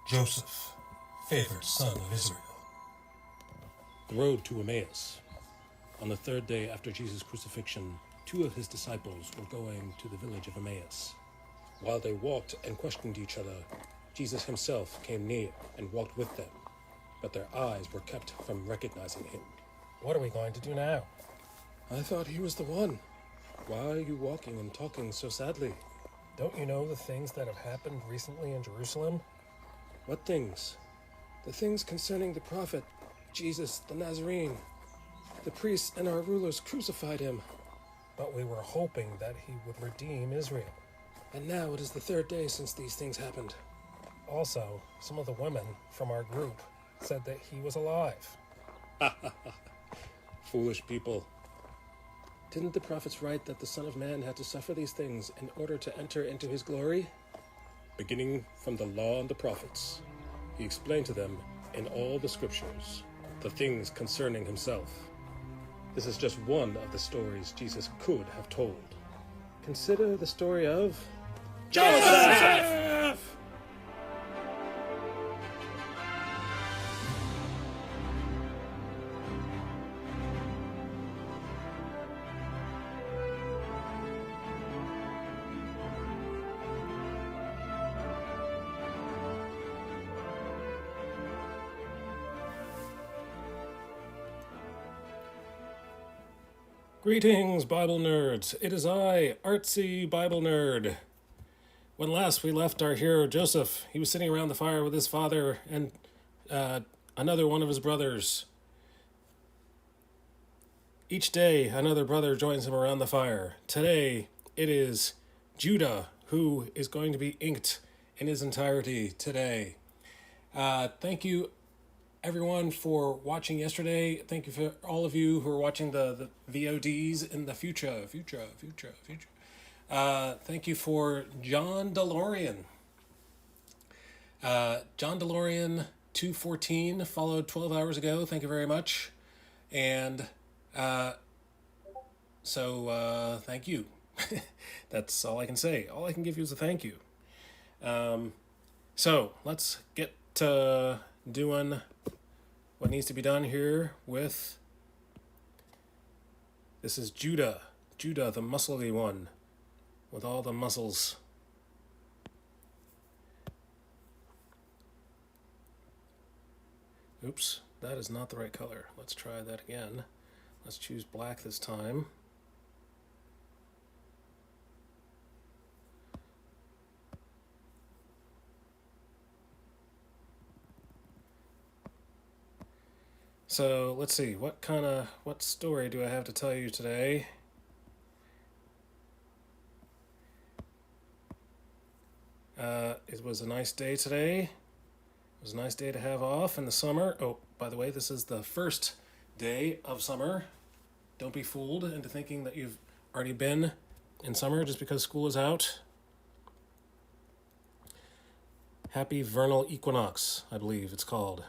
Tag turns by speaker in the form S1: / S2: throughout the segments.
S1: Joseph, favored son of Israel.
S2: The road to Emmaus. On the third day after Jesus' crucifixion, 2 of his disciples were going to the village of Emmaus. While they walked and questioned each other, Jesus himself came near and walked with them, but their eyes were kept from recognizing him.
S3: What are we going to do now?
S2: I thought he was the one. Why are you walking and talking so sadly?
S3: Don't you know the things that have happened recently in Jerusalem?
S2: What things? The things concerning the prophet, Jesus the Nazarene. The priests and our rulers crucified him.
S3: But we were hoping that he would redeem Israel.
S2: And now it is the 3rd day since these things happened.
S3: Also, some of the women from our group said that he was alive.
S2: Foolish people. Didn't the prophets write that the Son of Man had to suffer these things in order to enter into his glory? Beginning from the law and the prophets, he explained to them in all the scriptures the things concerning himself. This is just one of the stories Jesus could have told. Consider the story of Joseph!
S3: Greetings, Bible nerds. It is I, Artsy Bible Nerd. When last we left our hero Joseph, he was sitting around the fire with his father and another one of his brothers. Each day, another brother joins him around the fire. Today, it is Judah who is going to be inked in his entirety today. Thank you, everyone, for watching yesterday. Thank you for all of you who are watching the VODs in the future. Thank you for John DeLorean. John DeLorean 214 followed 12 hours ago. Thank you very much. And thank you. That's all I can say. All I can give you is a thank you. So let's get to doing what needs to be done here with... This is Judah. Judah, the muscly one, with all the muscles. Oops, that is not the right color. Let's try that again. Let's choose black this time. So let's see, what story do I have to tell you today? It was a nice day today. It was a nice day to have off in the summer. Oh, by the way, this is the first day of summer. Don't be fooled into thinking that you've already been in summer just because school is out. Happy vernal equinox, I believe it's called.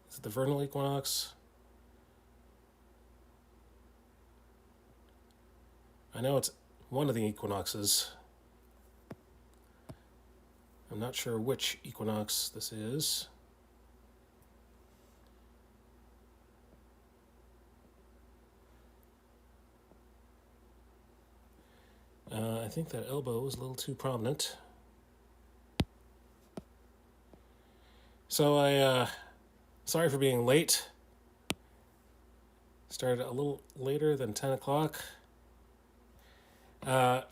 S3: Is it the vernal equinox? I know it's one of the equinoxes. I'm not sure which equinox this is. I think that elbow is a little too prominent. So sorry for being late. Started a little later than 10 o'clock. I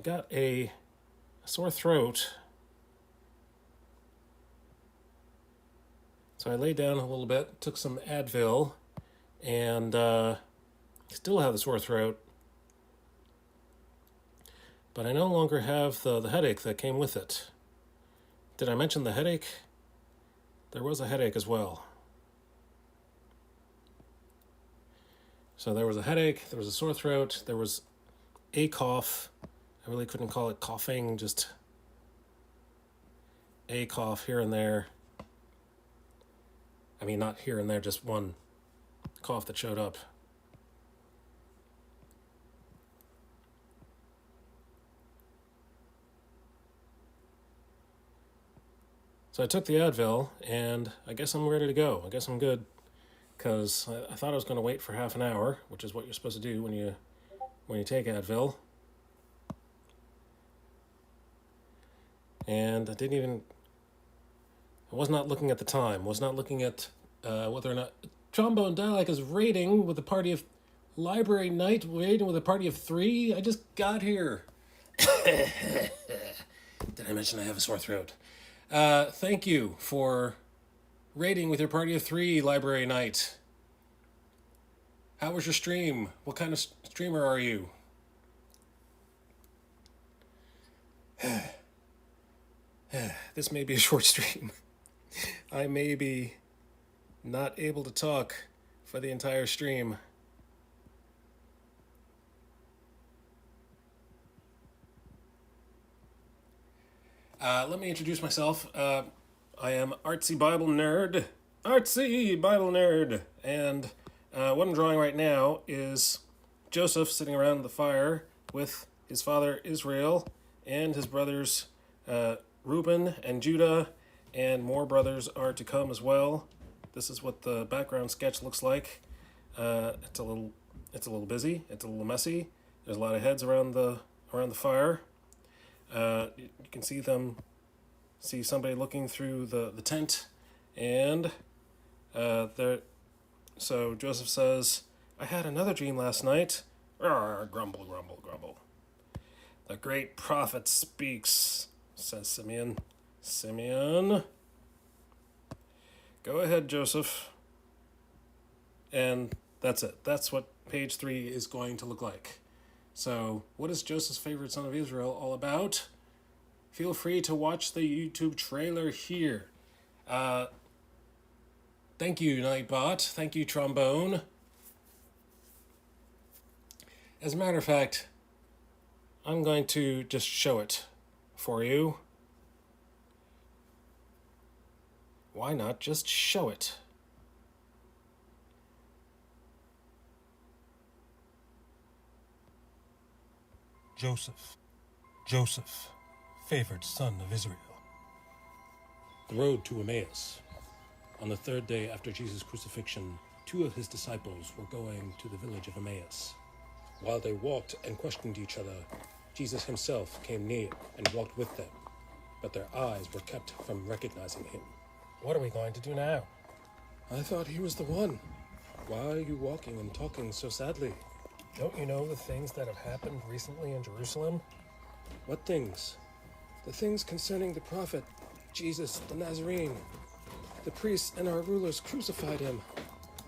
S3: got a sore throat. So I laid down a little bit, took some Advil, and still have the sore throat. But I no longer have the headache that came with it. Did I mention the headache? There was a headache as well. So there was a headache, there was a sore throat, there was a cough. I really couldn't call it coughing, just a cough here and there. I mean, not here and there, just one cough that showed up. So I took the Advil, and I guess I'm ready to go. I guess I'm good, because I thought I was going to wait for half an hour, which is what you're supposed to do when you take Advil. And I was not looking at the time, was not looking at whether or not Trombone Dialect is raiding with a party of Library Night, raiding with a party of 3. I just got here. Did I mention I have a sore throat? Thank you for raiding with your party of 3, Library Night. How was your stream? What kind of streamer are you? This may be a short stream. I may be not able to talk for the entire stream. Let me introduce myself. I am Artsy Bible Nerd. Artsy Bible Nerd. And what I'm drawing right now is Joseph sitting around the fire with his father Israel and his brothers Reuben and Judah, and more brothers are to come as well. This is what the background sketch looks like. It's a little busy. It's a little messy. There's a lot of heads around the fire. You can see somebody looking through the tent, and so Joseph says, "I had another dream last night." Rawr, grumble, grumble, grumble. "The great prophet speaks," says Simeon. Simeon. Go ahead, Joseph. And that's it. That's what page 3 is going to look like. So, what is Joseph's favorite son of Israel all about? Feel free to watch the YouTube trailer here. Thank you, Nightbot. Thank you, Trombone. As a matter of fact, I'm going to just show it for you. Why not just show it?
S1: Joseph, favored son of Israel.
S2: The road to Emmaus. On the 3rd day after Jesus' crucifixion, 2 of his disciples were going to the village of Emmaus. While they walked and questioned each other, Jesus himself came near and walked with them, but their eyes were kept from recognizing him.
S3: What are we going to do now?
S2: I thought he was the one. Why are you walking and talking so sadly?
S3: Don't you know the things that have happened recently in Jerusalem?
S2: What things? The things concerning the prophet, Jesus the Nazarene. The priests and our rulers crucified him.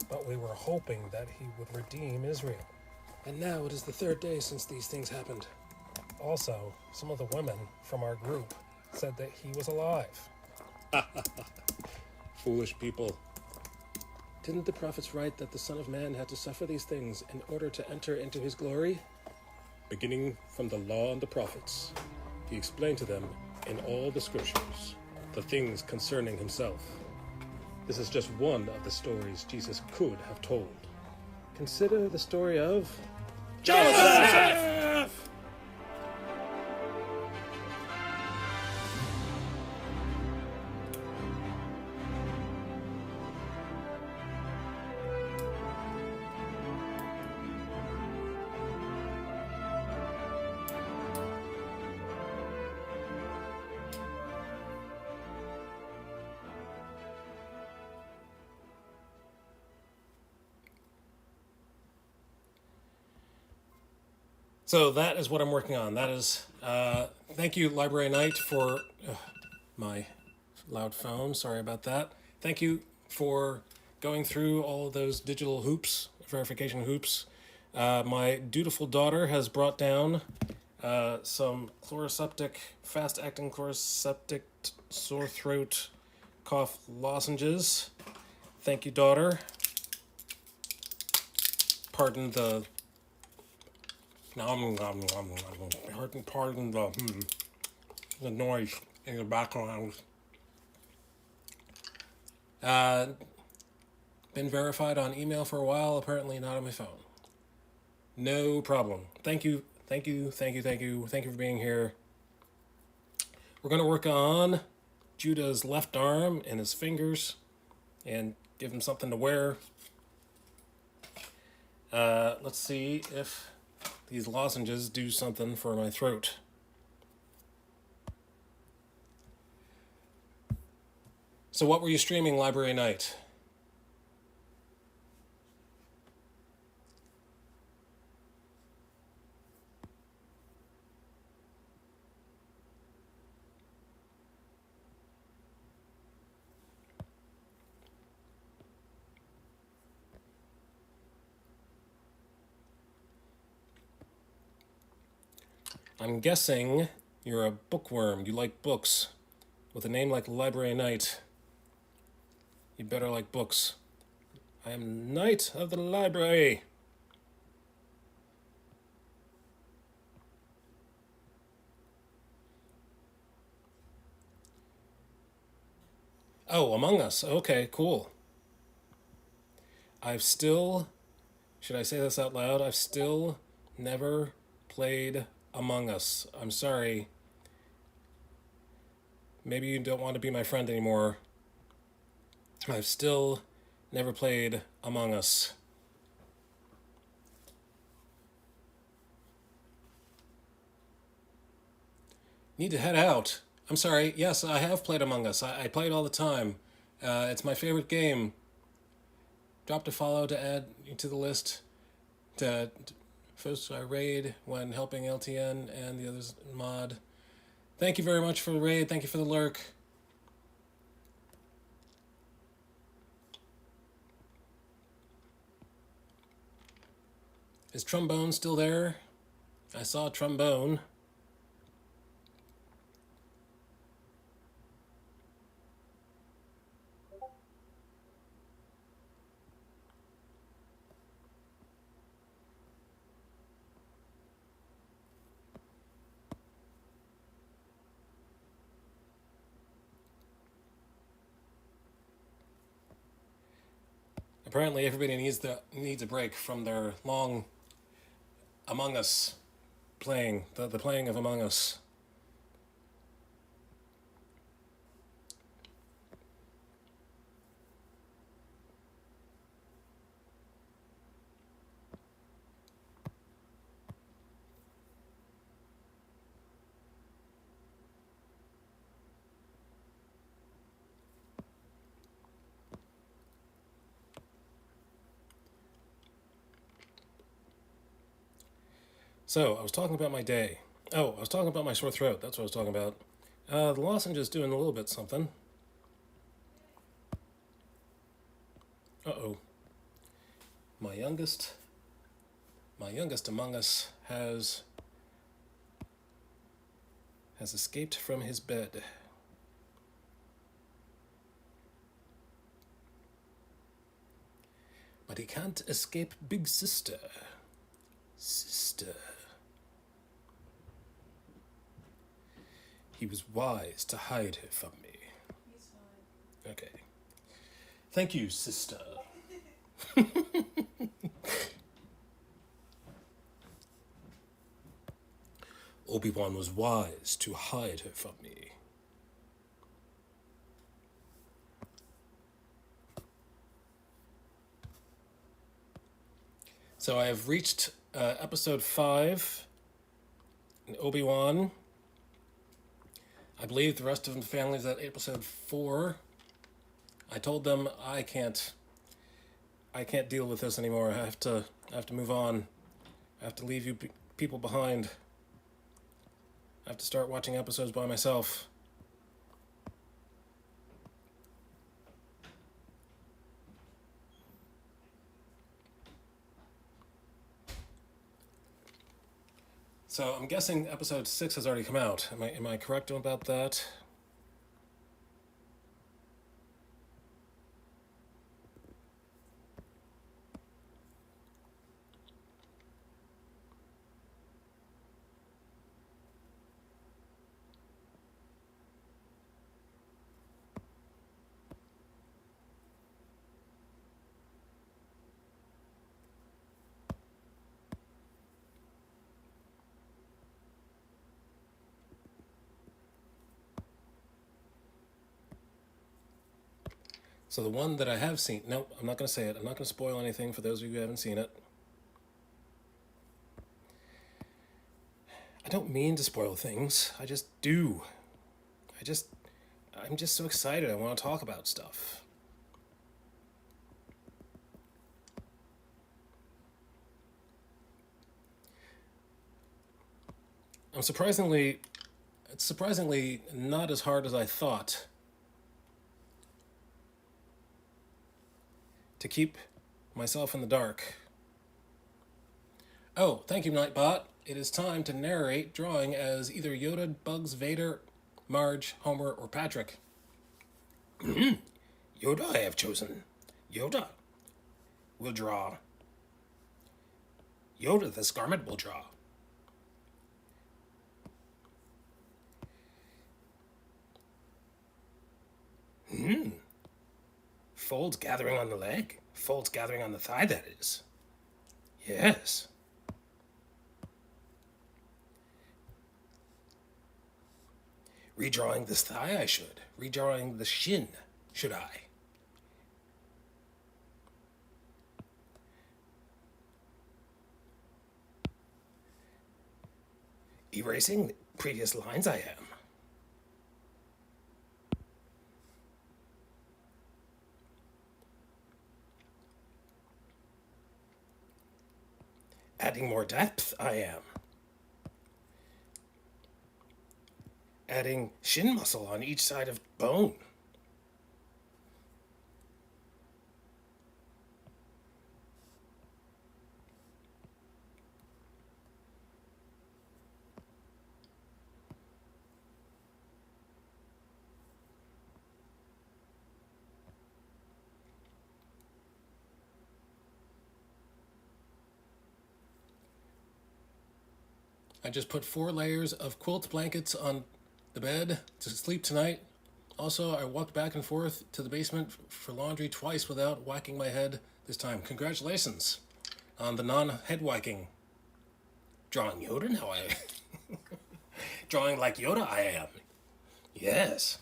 S3: But we were hoping that he would redeem Israel.
S2: And now it is the 3rd day since these things happened.
S3: Also, some of the women from our group said that he was alive.
S2: Foolish people. Didn't the prophets write that the Son of Man had to suffer these things in order to enter into his glory? Beginning from the law and the prophets, he explained to them in all the scriptures the things concerning himself. This is just one of the stories Jesus could have told. Consider the story of Joseph!
S3: So that is what I'm working on. That is, thank you, Library Night, for my loud phone. Sorry about that. Thank you for going through all of those digital hoops, verification hoops. My dutiful daughter has brought down some fast-acting chloroseptic sore throat cough lozenges. Thank you, daughter. Pardon the pardon the noise in the background. Been verified on email for a while, apparently not on my phone. No problem. Thank you for being here. We're going to work on Judah's left arm and his fingers and give him something to wear. Let's see if these lozenges do something for my throat. So what were you streaming Library Night? I'm guessing you're a bookworm. You like books. With a name like Library Night, you better like books. I am Knight of the Library. Oh, Among Us. Okay, cool. Should I say this out loud? I've still never played Among Us. I'm sorry. Maybe you don't want to be my friend anymore. I've still never played Among Us. Need to head out. I'm sorry. Yes, I have played Among Us. I play it all the time. It's my favorite game. Dropped a follow to add to the list. To first I raid when helping LTN and the others mod. Thank you very much for the raid. Thank you for the lurk. Is Trombone still there? I saw Trombone. Apparently everybody needs a break from their long Among Us playing, the playing of Among Us. So, I was talking about my day. Oh, I was talking about my sore throat. That's what I was talking about. The lozenges doing a little bit something. Uh-oh. My youngest among us has escaped from his bed. But he can't escape Big Sister. Sister. He was wise to hide her from me.
S4: He's fine.
S3: Okay. Thank you, sister. Obi-Wan was wise to hide her from me. So I have reached episode 5 in Obi-Wan. I believe the rest of the family's at episode 4. I told them I can't deal with this anymore. I have to move on. I have to leave you people behind. I have to start watching episodes by myself. So I'm guessing episode 6 has already come out. Am I correct about that? So the one that I have seen, no, I'm not going to say it. I'm not going to spoil anything for those of you who haven't seen it. I don't mean to spoil things. I just do. I'm just so excited. I want to talk about stuff. It's surprisingly not as hard as I thought to keep myself in the dark. Oh, thank you, Nightbot. It is time to narrate drawing as either Yoda, Bugs, Vader, Marge, Homer, or Patrick. Yoda I have chosen. Yoda will draw. Yoda this garment will draw. Folds gathering on the leg. Folds gathering on the thigh, that is. Yes. Redrawing this thigh, I should. Redrawing the shin, should I? Erasing previous lines, I am. Adding more depth, I am. Adding shin muscle on each side of bone. I just put 4 layers of quilt blankets on the bed to sleep tonight. Also, I walked back and forth to the basement for laundry twice without whacking my head this time. Congratulations on the non-head whacking. Drawing Yoda now, drawing like Yoda I am. Yes.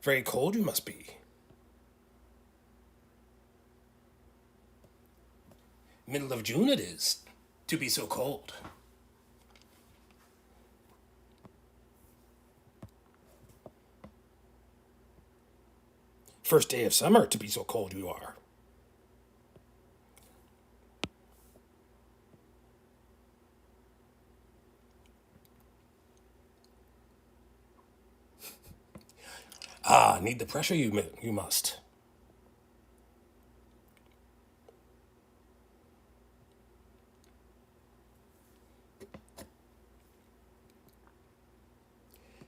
S3: Very cold you must be. Middle of June it is, to be so cold. First day of summer to be so cold you are. Ah, need the pressure you must.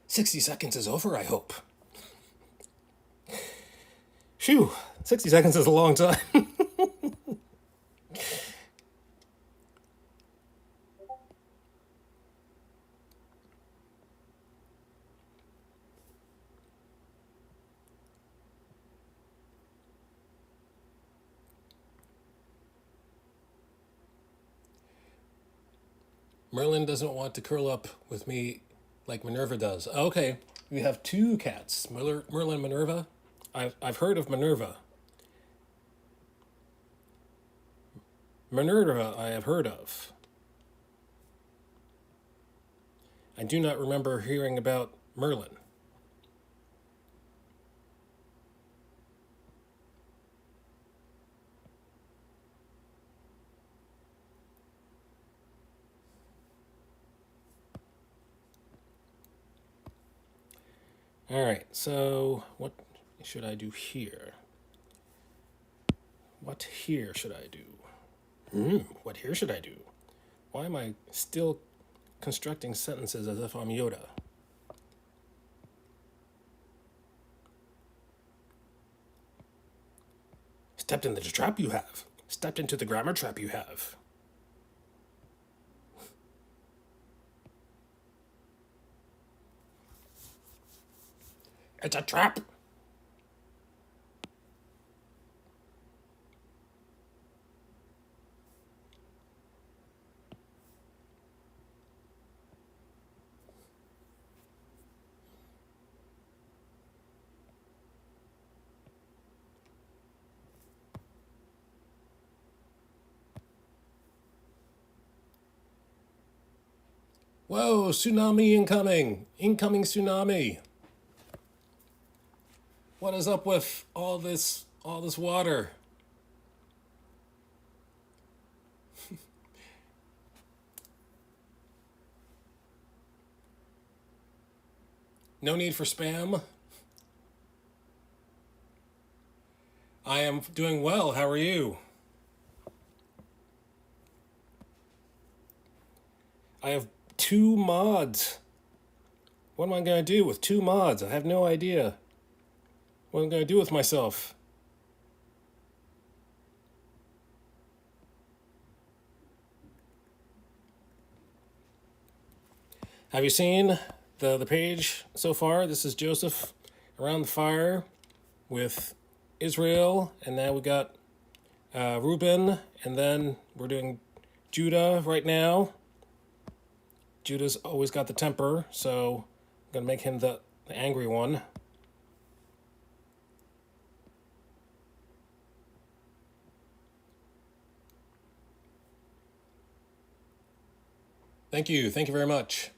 S3: "60 seconds is over, I hope." Phew, 60 seconds is a long time. Merlin doesn't want to curl up with me like Minerva does. Okay, we have 2 cats, Merlin and Minerva. I've heard of Minerva. Minerva I have heard of. I do not remember hearing about Merlin. All right, so what should I do here? What here should I do? What here should I do? Why am I still constructing sentences as if I'm Yoda? Stepped into the trap you have. Stepped into the grammar trap you have. It's a trap. Whoa, tsunami incoming! Incoming tsunami! What is up with all this water? No need for spam. I am doing well. How are you? I have 2 mods. What am I going to do with 2 mods? I have no idea. What am I going to do with myself? Have you seen the page so far? This is Joseph around the fire with Israel, and now we got Reuben, and then we're doing Judah right now. Judah's always got the temper, so I'm going to make him the angry one. Thank you very much.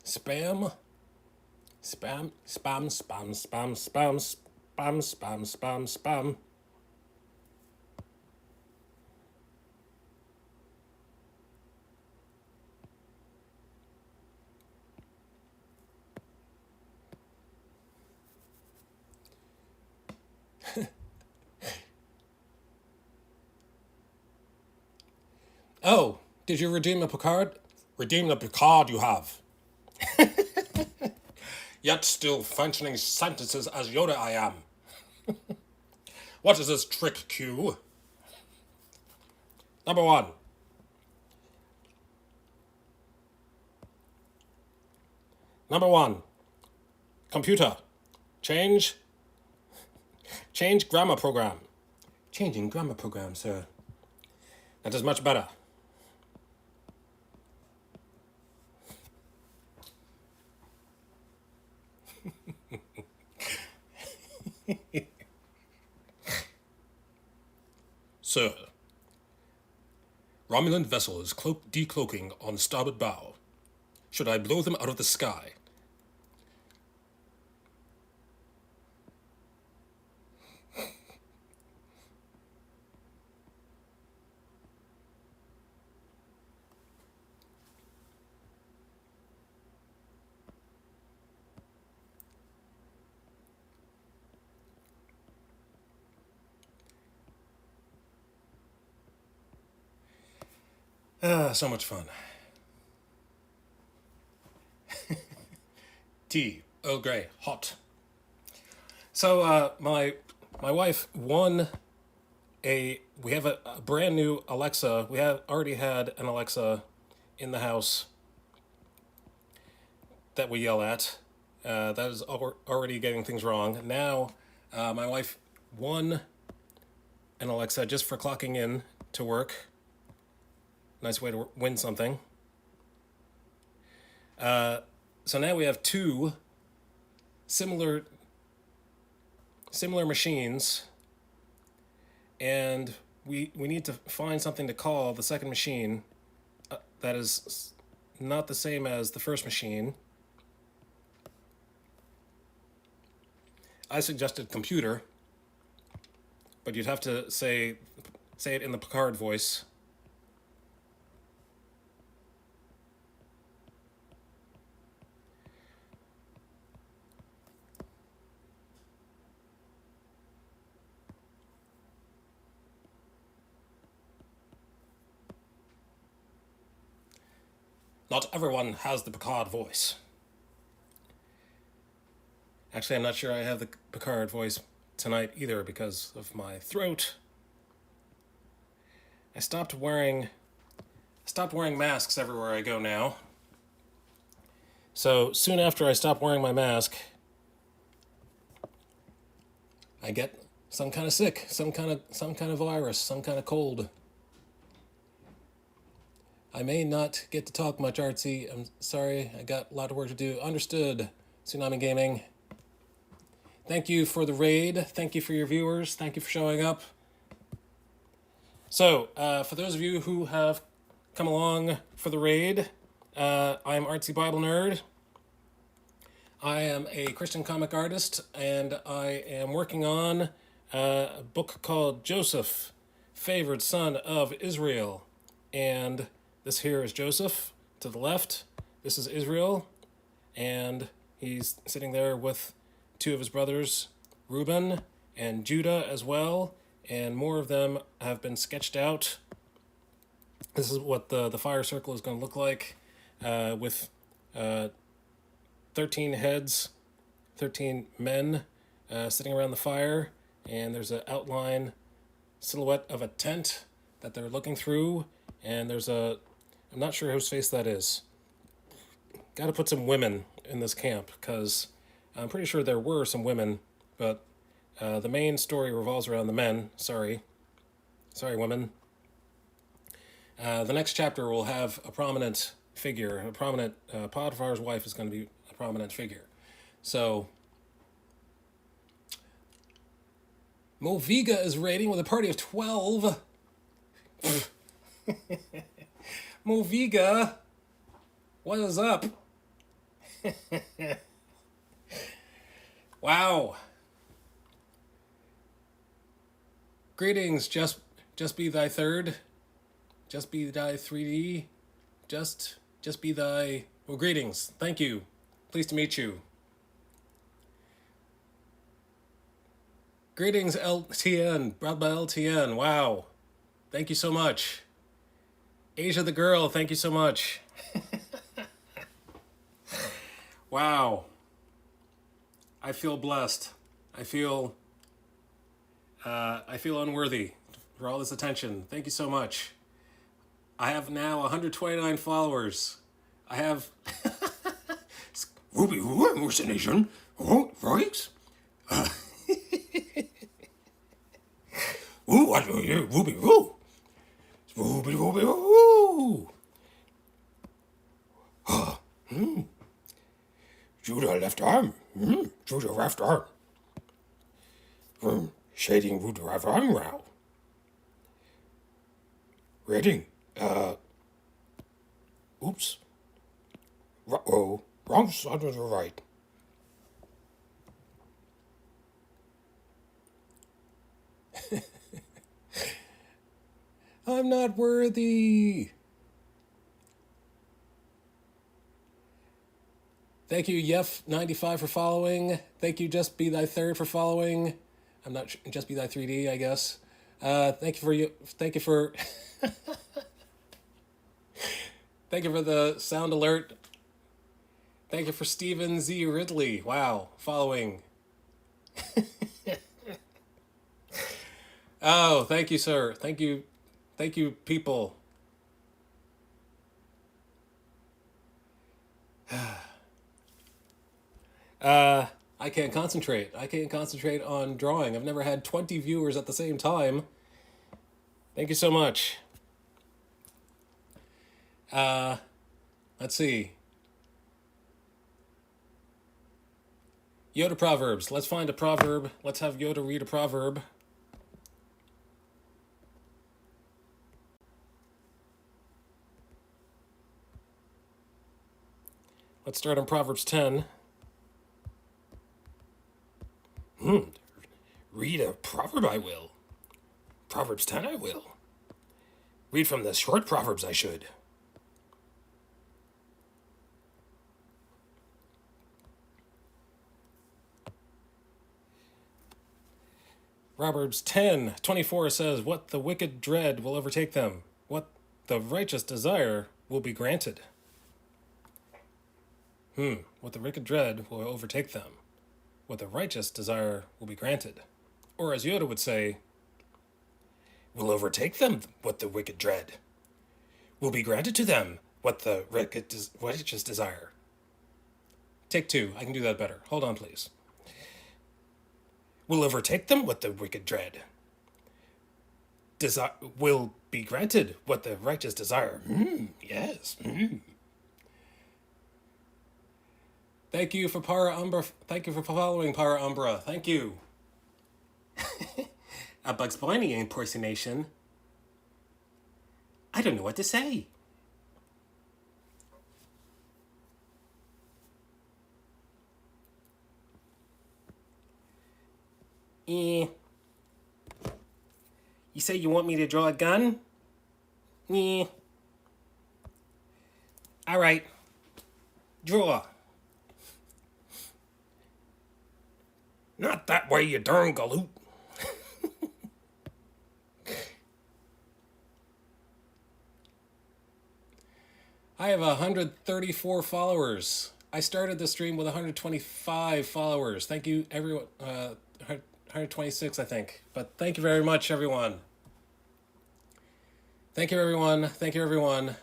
S3: Spam, spam, spam, spam, spam, spam, spam, spam, spam, spam. Oh, did you redeem a Picard? Redeem the Picard you have. Yet still functioning sentences as Yoda I am. What is this trick, Q? Number 1. Number 1. Computer. Change grammar program. Changing grammar program, sir. That is much better. Sir, Romulan vessel is decloaking on starboard bow. Should I blow them out of the sky? So much fun. Tea, Earl Grey, hot. So my wife won we have a brand new Alexa. We have already had an Alexa in the house that we yell at. That is already getting things wrong. Now, my wife won an Alexa just for clocking in to work. Nice way to win something. So now we have 2 similar machines, and we need to find something to call the second machine that is not the same as the first machine. I suggested computer, but you'd have to say it in the Picard voice. Not everyone has the Picard voice. Actually, I'm not sure I have the Picard voice tonight either because of my throat. I stopped wearing masks everywhere I go now. So soon after I stop wearing my mask, I get some kind of sick, some kind of virus, some kind of cold. I may not get to talk much, Artsy. I'm sorry, I got a lot of work to do. Understood, Tsunami Gaming. Thank you for the raid. Thank you for your viewers. Thank you for showing up. So, for those of you who have come along for the raid, I'm Artsy Bible Nerd. I am a Christian comic artist, and I am working on a book called Joseph, Favored Son of Israel. And this here is Joseph to the left. This is Israel, and he's sitting there with two of his brothers, Reuben and Judah as well, and more of them have been sketched out. This is what the fire circle is going to look like, with 13 heads, 13 men sitting around the fire, and there's an outline silhouette of a tent that they're looking through, and I'm not sure whose face that is. Got to put some women in this camp, because I'm pretty sure there were some women, but the main story revolves around the men. Sorry, women. The next chapter will have a prominent figure, Potiphar's wife is going to be a prominent figure. So, Moviga is raiding with a party of 12. Moviga, what is up? Wow. Greetings, just be thy third. Just be thy 3D. Just be thy... Well, greetings. Thank you. Pleased to meet you. Greetings, LTN. Brought by LTN. Wow. Thank you so much. Asia the girl, thank you so much. Wow. I feel blessed. I feel unworthy for all this attention. Thank you so much. I have now 129 followers. I have... Ruby, what's the nation? Oh, right? Ooh, what are you? Ruby, woo! Ruby, woo! Judah left arm. Judah left arm. Shading Judah left arm now. Reading. Oops. Uh-oh. Wrong side of the right. I'm not worthy. Thank you, Yef95 for following. Thank you, Just Be Thy Third for following. I'm not Just Be Thy 3D, I guess. Thank you for thank you for the sound alert. Thank you for Stephen Z. Ridley. Wow, following. Oh, thank you, sir. Thank you, people. I can't concentrate. I can't concentrate on drawing. I've never had 20 viewers at the same time. Thank you so much. Let's see. Yoda Proverbs. Let's find a proverb. Let's have Yoda read a proverb. Let's start on Proverbs 10. Read a proverb I will. Proverbs 10 I will. Read from the short Proverbs I should. Proverbs 10:24 says, "What the wicked dread will overtake them. What the righteous desire will be granted." What the wicked dread will overtake them. What the righteous desire will be granted. Or as Yoda would say, will overtake them what the wicked dread. Will be granted to them what the righteous desire. Take two. I can do that better. Hold on, please. Will overtake them what the wicked dread. Will be granted what the righteous desire. Yes. Thank you for Para Umbra. Thank you for following Para Umbra. Thank you. A Bugs Bunny impersonation. I don't know what to say. You say you want me to draw a gun? All right. Draw. Not that way, you darn galoot. I have 134 followers. I started the stream with 125 followers. Thank you, everyone. 126, I think. But thank you very much, everyone. Thank you, everyone. Thank you, everyone.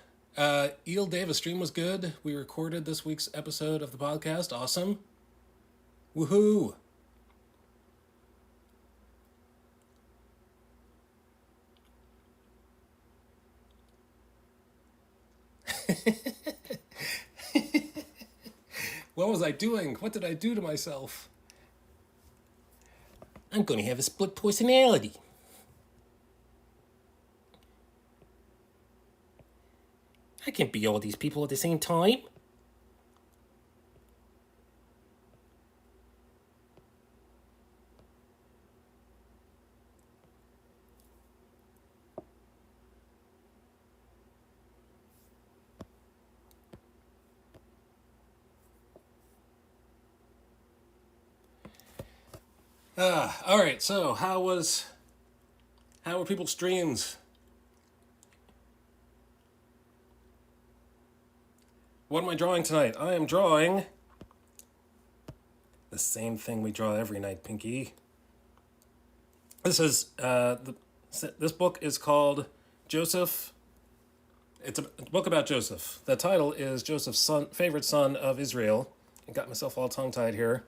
S3: Eel Davis, stream was good. We recorded this week's episode of the podcast. Awesome. Woohoo. What was I doing? What did I do to myself? I'm going to have a split personality. I can't be all these people at the same time. All right. So, how were people's streams? What am I drawing tonight? I am drawing the same thing we draw every night, Pinky. This is this book is called Joseph. It's a book about Joseph. The title is Joseph's favorite son of Israel. I got myself all tongue-tied here.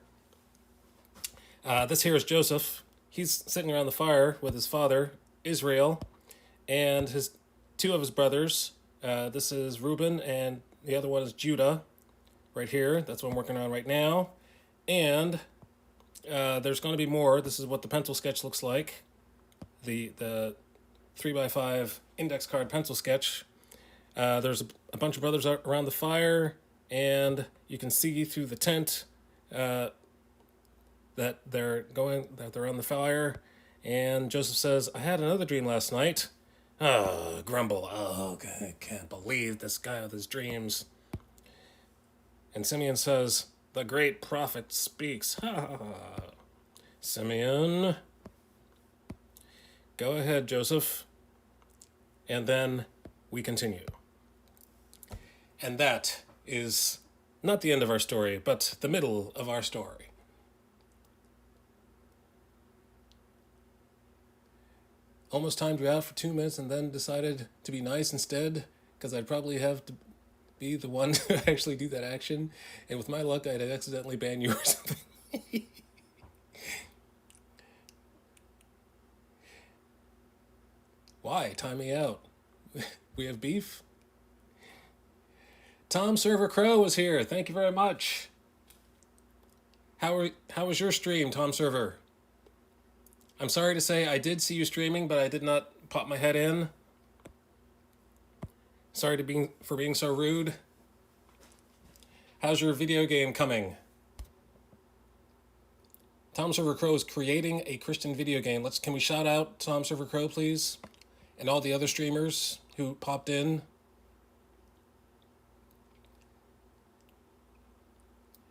S3: This here is Joseph. He's sitting around the fire with his father, Israel, and two of his brothers. This is Reuben, and the other one is Judah, right here. That's what I'm working on right now. And there's going to be more. This is what the pencil sketch looks like. The 3x5 index card pencil sketch. There's a bunch of brothers around the fire, and you can see through the tent that they're on the fire. And Joseph says, I had another dream last night. Grumble. Oh, I can't believe this guy with his dreams. And Simeon says, the great prophet speaks. Simeon. Go ahead, Joseph. And then we continue. And that is not the end of our story, but the middle of our story. Almost timed you out for 2 minutes and then decided to be nice instead, because I'd probably have to be the one to actually do that action. And with my luck, I'd accidentally ban you or something. Why? Time me out. We have beef? Tom Server Crow is here. Thank you very much. How was your stream, Tom Server? I'm sorry to say I did see you streaming, but I did not pop my head in. Sorry for being so rude. How's your video game coming? Tom Server Crow is creating a Christian video game. Can we shout out Tom Server Crow, please? And all the other streamers who popped in.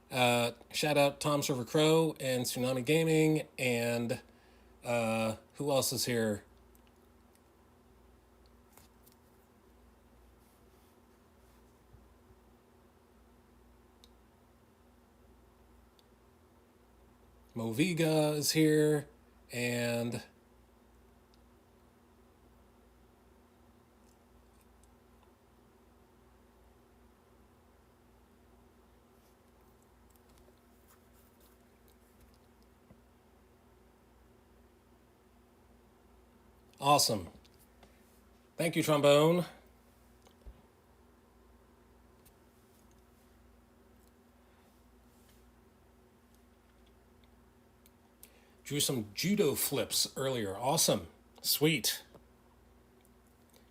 S3: Shout out Tom Server Crow and Tsunami Gaming and who else is here? Moviga is here, and awesome. Thank you, Trombone. Drew some judo flips earlier. Awesome. Sweet.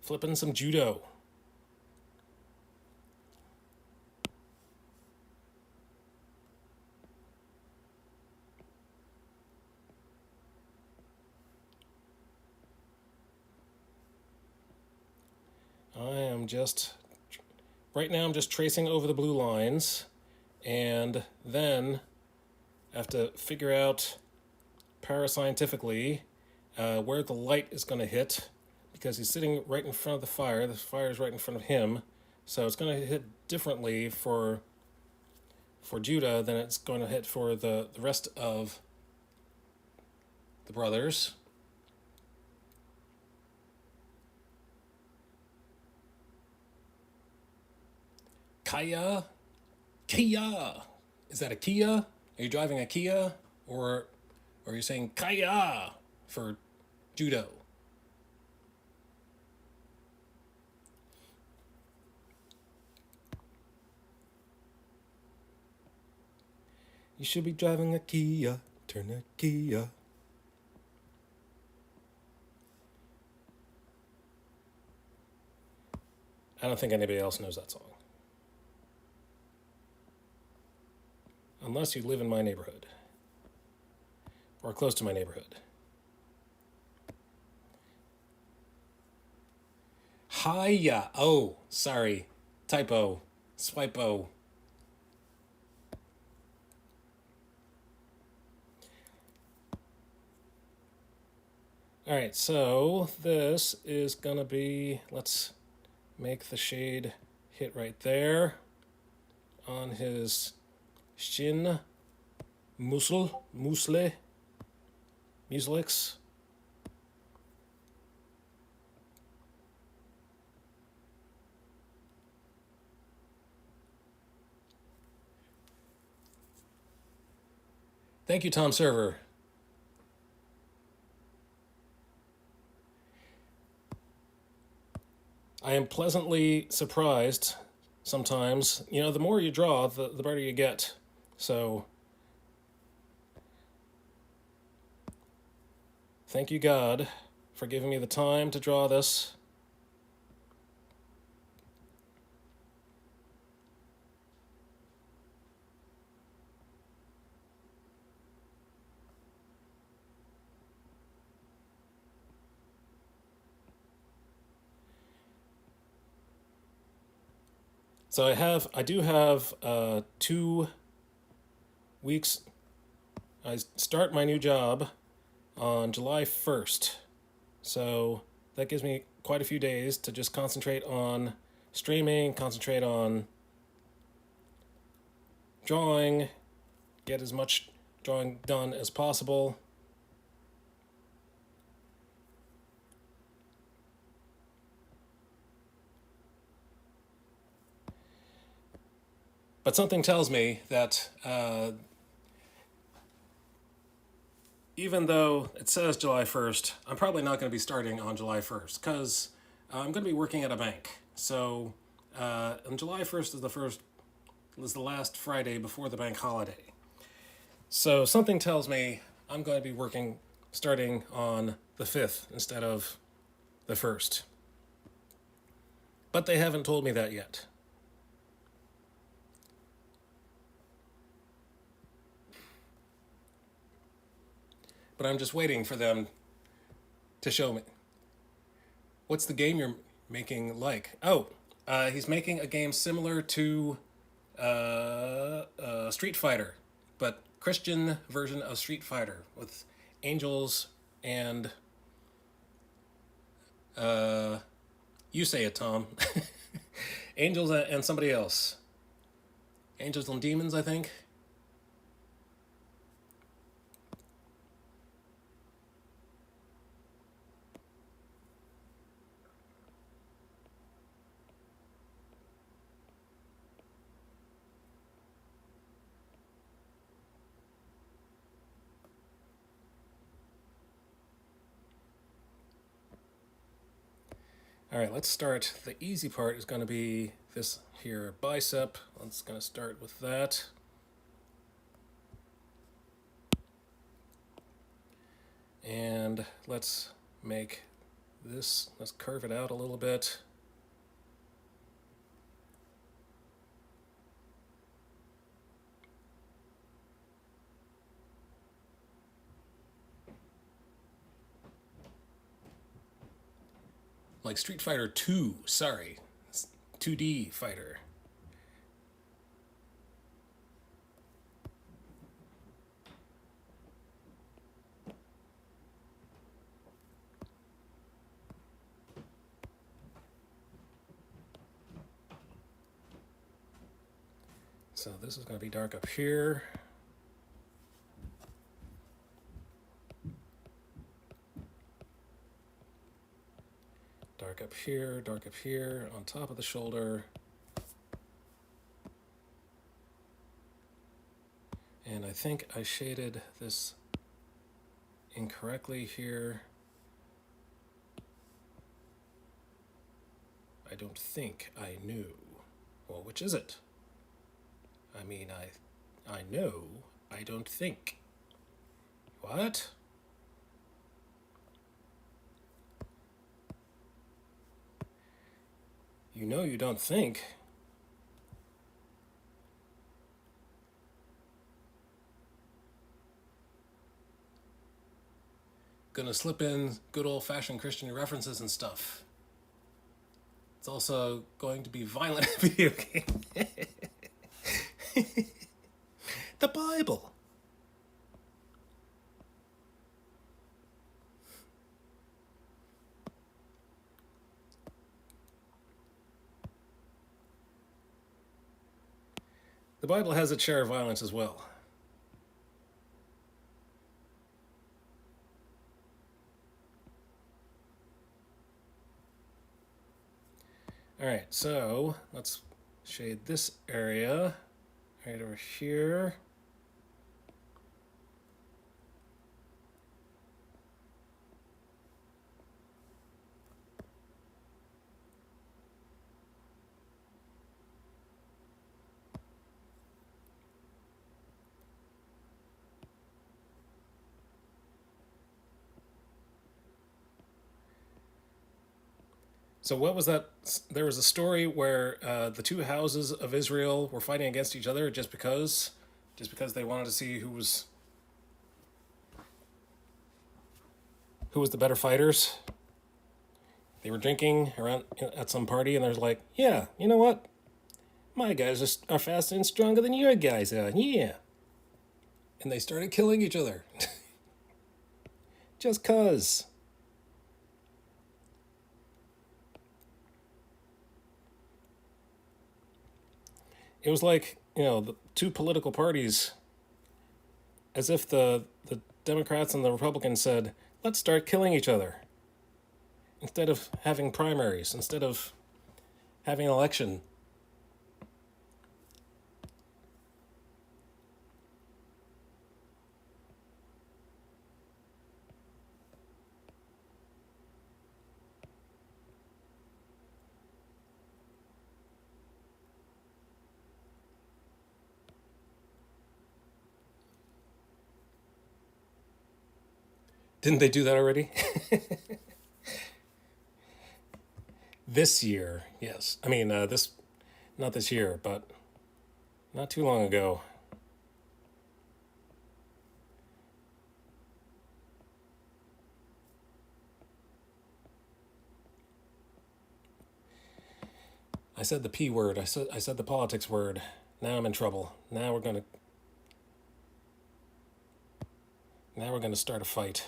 S3: Flipping some judo. Right now I'm just tracing over the blue lines, and then I have to figure out parascientifically where the light is going to hit, because he's sitting right in front of the fire. The fire is right in front of him, so it's going to hit differently for Judah than it's going to hit for the rest of the brothers. Kia? Is that a Kia? Are you driving a Kia? Or are you saying Kaya for judo? You should be driving a Kia. Turn a Kia. I don't think anybody else knows that song. Unless you live in my neighborhood. Or close to my neighborhood. Hiya. Oh, sorry. Typo. Swipo. Alright, so this is gonna be, let's make the shade hit right there on his shin, muslix. Thank you, Tom Server. I am pleasantly surprised sometimes. You know, the more you draw, the better you get. So, thank you, God, for giving me the time to draw this. So I do have 2 weeks. I start my new job on July 1st. So that gives me quite a few days to just concentrate on streaming, concentrate on drawing, get as much drawing done as possible. But something tells me that even though it says July 1st, I'm probably not going to be starting on July 1st because I'm going to be working at a bank. So on July 1st is the last Friday before the bank holiday. So something tells me I'm going to be starting on the 5th instead of the 1st. But they haven't told me that yet. But I'm just waiting for them to show me. What's the game you're making like? Oh, he's making a game similar to Street Fighter, but Christian version of Street Fighter with angels and you say it, Tom. Angels and somebody else. Angels and demons, I think. All right, let's start. The easy part is going to be this here bicep. Let's going to start with that. And let's make this, let's curve it out a little bit. like Street Fighter 2, sorry. 2D fighter. So this is going to be dark up here. Dark up here, on top of the shoulder. And I think I shaded this incorrectly here. I don't think I knew. Well, which is it? I mean, I know, I don't think. What? You know you don't think. Gonna slip in good old-fashioned Christian references and stuff. It's also going to be violent video game. The Bible. The Bible has its share of violence as well. All right, so let's shade this area right over here. So what was that? There was a story where the two houses of Israel were fighting against each other just because they wanted to see who was the better fighters. They were drinking around at some party, and there's like, yeah, you know what? My guys are faster and stronger than your guys are. Yeah. And they started killing each other. Just cause. It was like, the two political parties, as if the Democrats and the Republicans said, let's start killing each other. Instead of having primaries, instead of having an election. Didn't they do that already? This year, yes. I mean, not this year, but not too long ago. I said the P word. I said the politics word. Now I'm in trouble. Now we're gonna start a fight.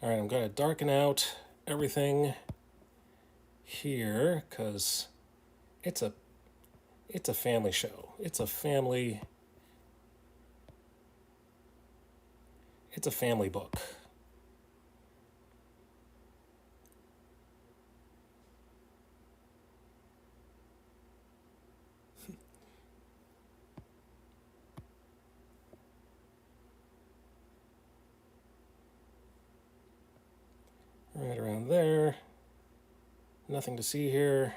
S3: All right, I'm going to darken out everything here because it's a family show. It's a family book. Right around there. Nothing to see here.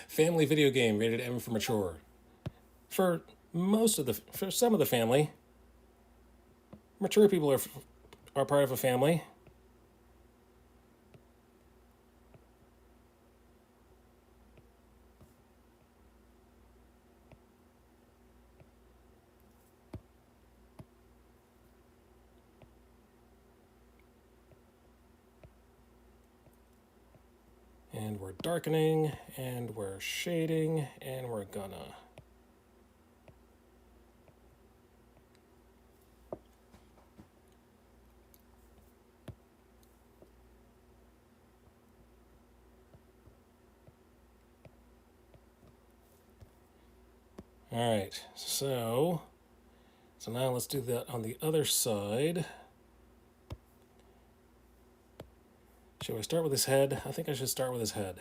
S3: family video game rated M for mature. For some of the family, mature people are part of a family. And we're darkening, and we're shading, and we're gonna. All right, so now let's do that on the other side. Should I start with his head? I think I should start with his head.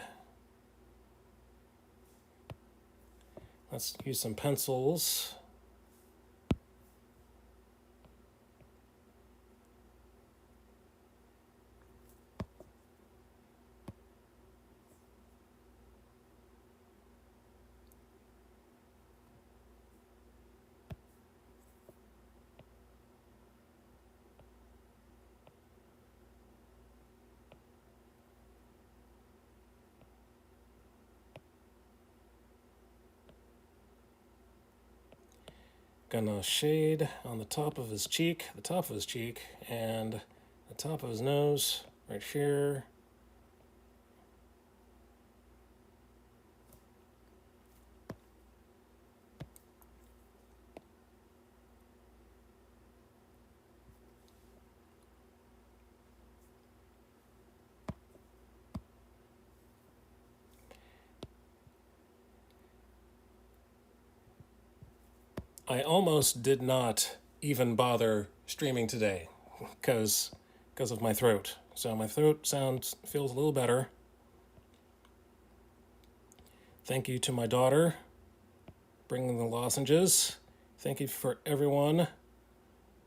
S3: Let's use some pencils. Gonna shade on the top of his cheek, and the top of his nose, right here. I almost did not even bother streaming today because of my throat. So my throat feels a little better. Thank you to my daughter bringing the lozenges. Thank you for everyone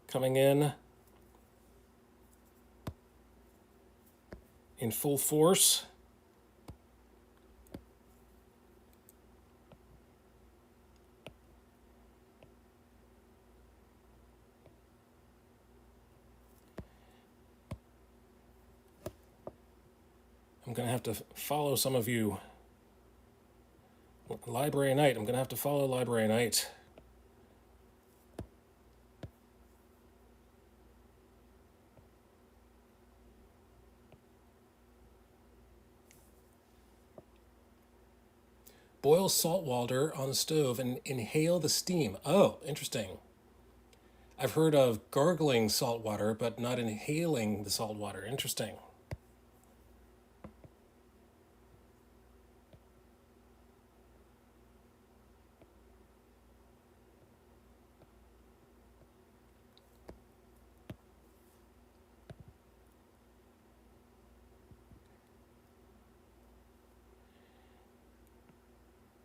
S3: coming in full force. I'm going to have to follow some of you. Library Night. I'm going to have to follow Library Night. Boil salt water on the stove and inhale the steam. Oh, interesting. I've heard of gargling salt water, but not inhaling the salt water. Interesting.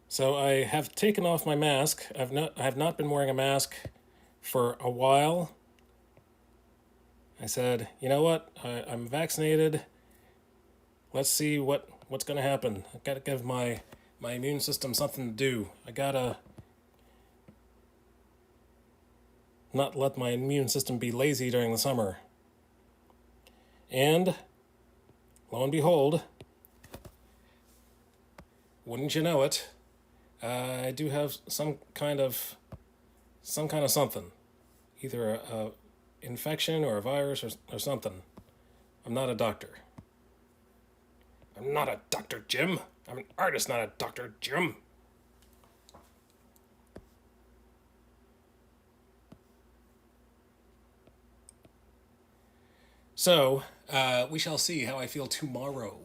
S3: So I have taken off my mask. I have not been wearing a mask for a while. I said, you know what? I'm vaccinated. Let's see what's going to happen. I got to give my immune system something to do. I got to not let my immune system be lazy during the summer. And lo and behold, wouldn't you know it, I do have some kind of something, either a infection or a virus or something. I'm not a doctor. I'm not a Dr. Jim. I'm an artist, not a Dr. Jim. So, we shall see how I feel tomorrow.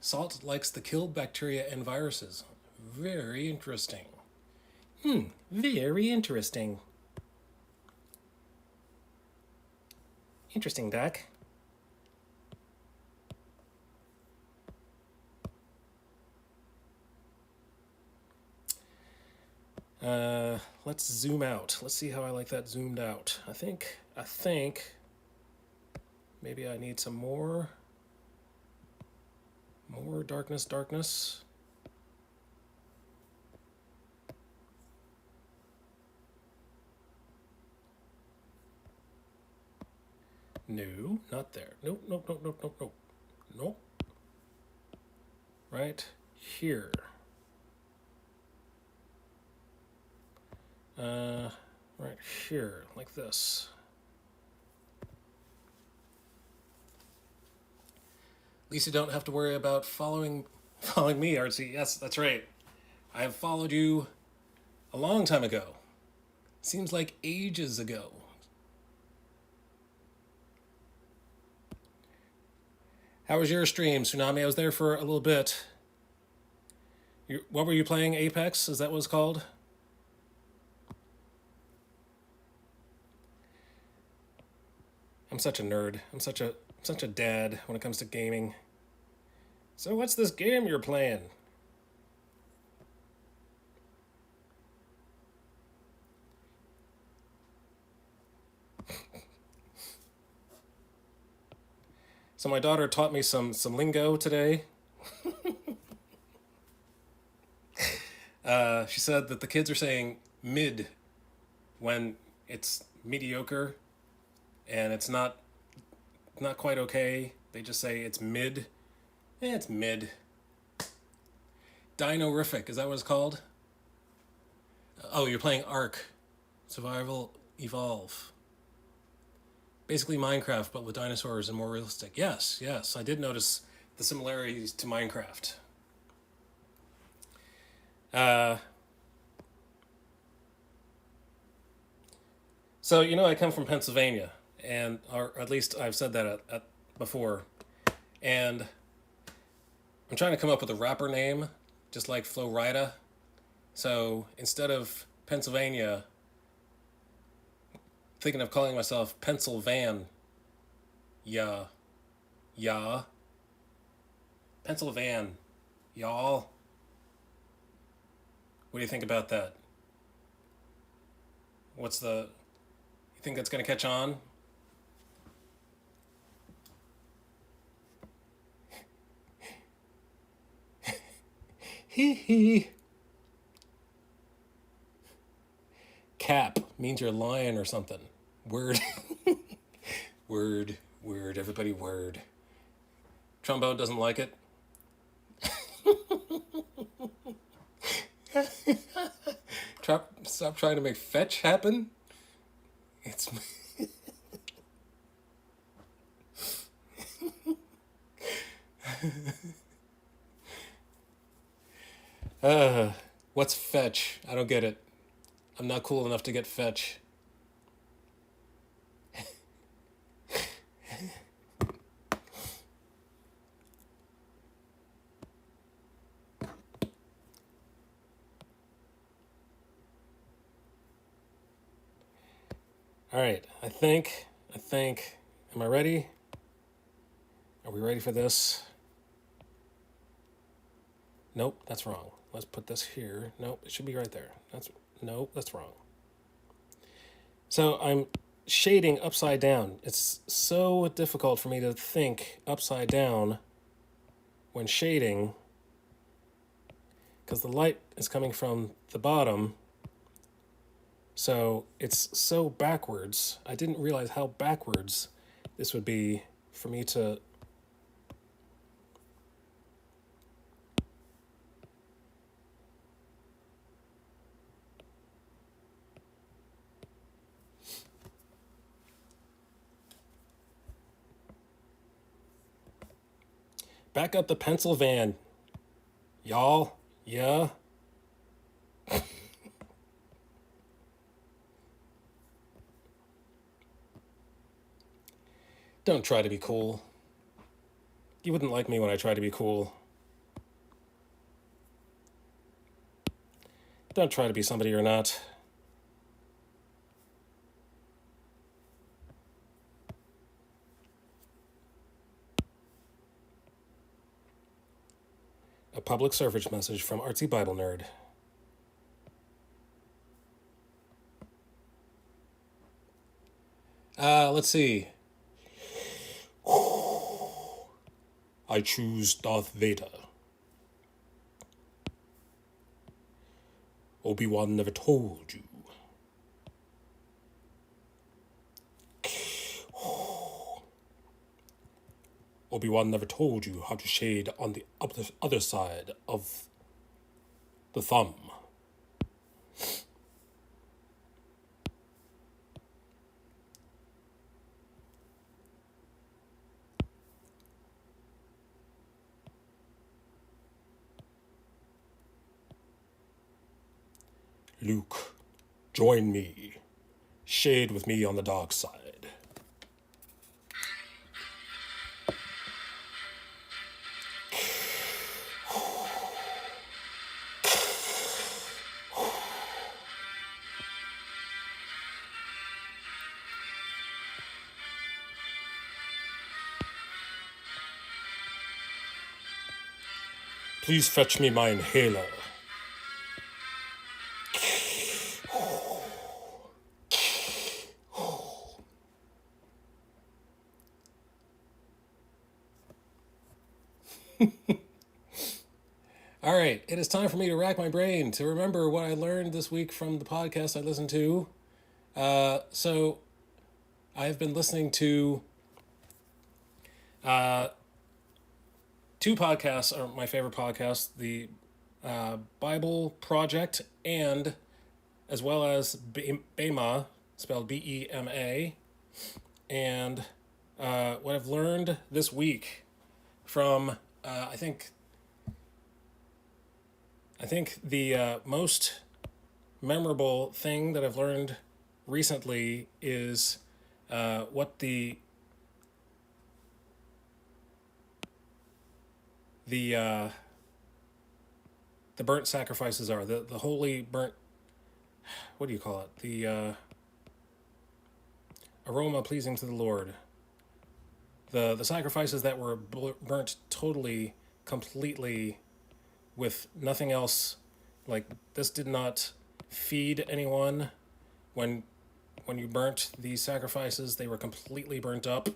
S3: Salt likes to kill bacteria and viruses. Very interesting. Very interesting. Interesting, Doc. Let's zoom out. Let's see how I like that zoomed out. I think maybe I need some more More darkness, darkness. No, not there. Nope, nope, nope, nope, nope, nope. Nope. Right here. Right here, like this. At least you don't have to worry about following me, Artsy. Yes, that's right. I have followed you a long time ago. Seems like ages ago. How was your stream, Tsunami? I was there for a little bit. What were you playing? Apex? Is that what it's called? I'm such a nerd. I'm such a dad when it comes to gaming. So what's this game you're playing? So my daughter taught me some lingo today. She said that the kids are saying mid when it's mediocre and it's not quite okay. They just say it's mid. It's mid. Dino-rific, is that what it's called? Oh, you're playing Ark. Survival Evolve. Basically Minecraft, but with dinosaurs and more realistic. Yes, I did notice the similarities to Minecraft. So, I come from Pennsylvania, or at least I've said that before, and I'm trying to come up with a rapper name, just like Flo Rida. So instead of Pennsylvania, thinking of calling myself Pennsylvan. Yeah. Pennsylvan. Y'all. What do you think about that? You think that's going to catch on? Hee hee. Cap means you're lying or something. Word. Word. Everybody word. Trombone doesn't like it. Stop trying to make fetch happen. It's... What's fetch? I don't get it. I'm not cool enough to get fetch. All right, I think, am I ready? Are we ready for this? Nope, that's wrong. Let's put this here. Nope, it should be right there. Nope, that's wrong. So I'm shading upside down. It's so difficult for me to think upside down when shading because the light is coming from the bottom. So it's so backwards. I didn't realize how backwards this would be for me to... Back up the pencil van. Y'all. Yeah. Don't try to be cool. You wouldn't like me when I try to be cool. Don't try to be somebody you're not. A public service message from Artsy Bible Nerd. Let's see. I choose Darth Vader. Obi-Wan never told you. Obi-Wan never told you how to shade on the other side of the thumb. Luke, join me. Shade with me on the dark side. Please fetch me my inhaler. All right, it is time for me to rack my brain to remember what I learned this week from the podcast I listened to. So I've been listening to two podcasts are my favorite podcasts, the Bible Project and as well as Bema, spelled Bema. And what I've learned this week from, I think the most memorable thing that I've learned recently is what the burnt sacrifices are, the holy burnt, what do you call it? The aroma pleasing to the Lord. The sacrifices that were burnt totally, completely, with nothing else. Like, this did not feed anyone. When you burnt these sacrifices, they were completely burnt up.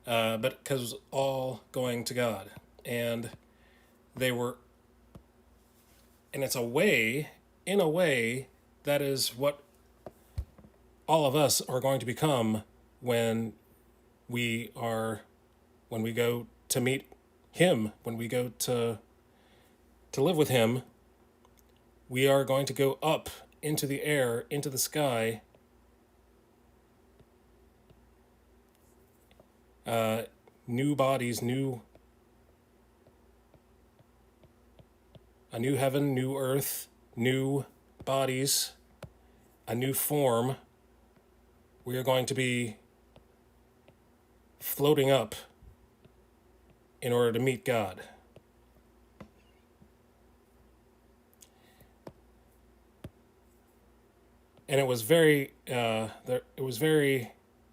S3: But because it was all going to God. And they were, and it's in a way, that is what all of us are going to become when we go to meet him, when we go to live with him. We are going to go up into the air, into the sky, new bodies, a new heaven, new earth, new bodies, a new form. We are going to be floating up in order to meet God. And it was very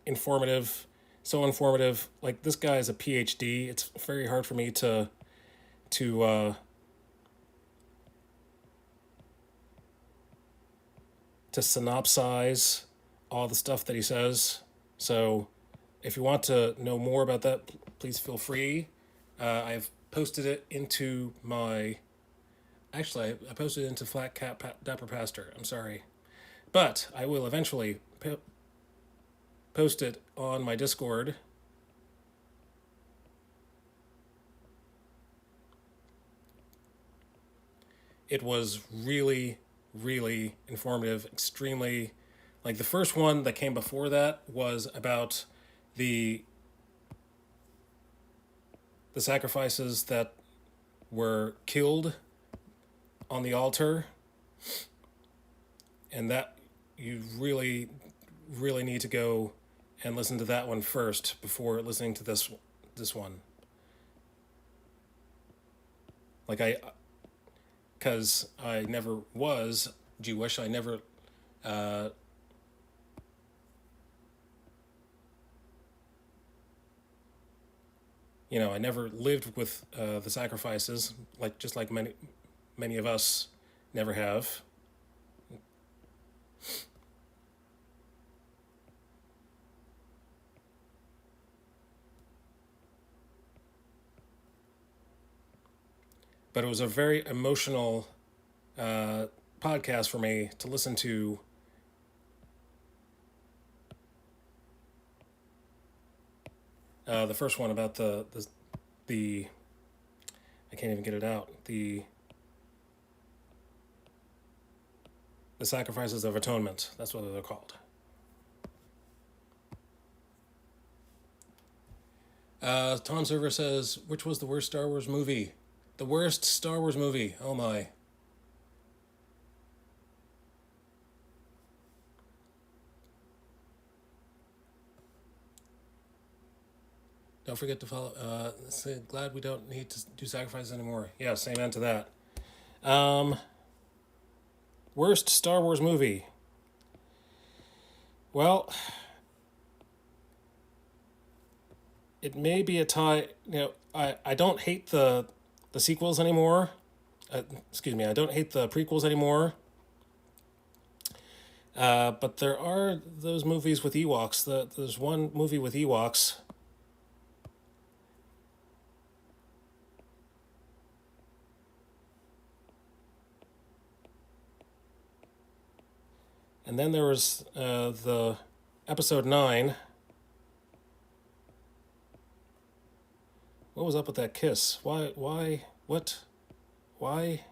S3: informative, so informative. Like, this guy is a PhD. It's very hard for me to synopsize all the stuff that he says. So if you want to know more about that, please feel free. I've posted it into my... Actually, I posted it into Flat Cat Dapper Pastor. I'm sorry. But I will eventually post it on my Discord. It was really, really informative, extremely... Like, the first one that came before that was about the sacrifices that were killed on the altar. And that you really, really need to go and listen to that one first before listening to this one. Like, because I never was Jewish, I never I never lived with the sacrifices, just like many of us never have. but it was a very emotional podcast for me to listen to. The first one about the I can't even get it out, the sacrifices of atonement. That's what they're called. Tom Server says, which was the worst Star Wars movie? The worst Star Wars movie. Oh my. Don't forget to follow. Glad we don't need to do sacrifices anymore. Yeah, same end to that. Worst Star Wars movie. Well, it may be a tie. I don't hate the sequels anymore. Excuse me, I don't hate the prequels anymore. But there are those movies with Ewoks. There's one movie with Ewoks. And then there was the episode 9. What was up with that kiss? Why, what, why?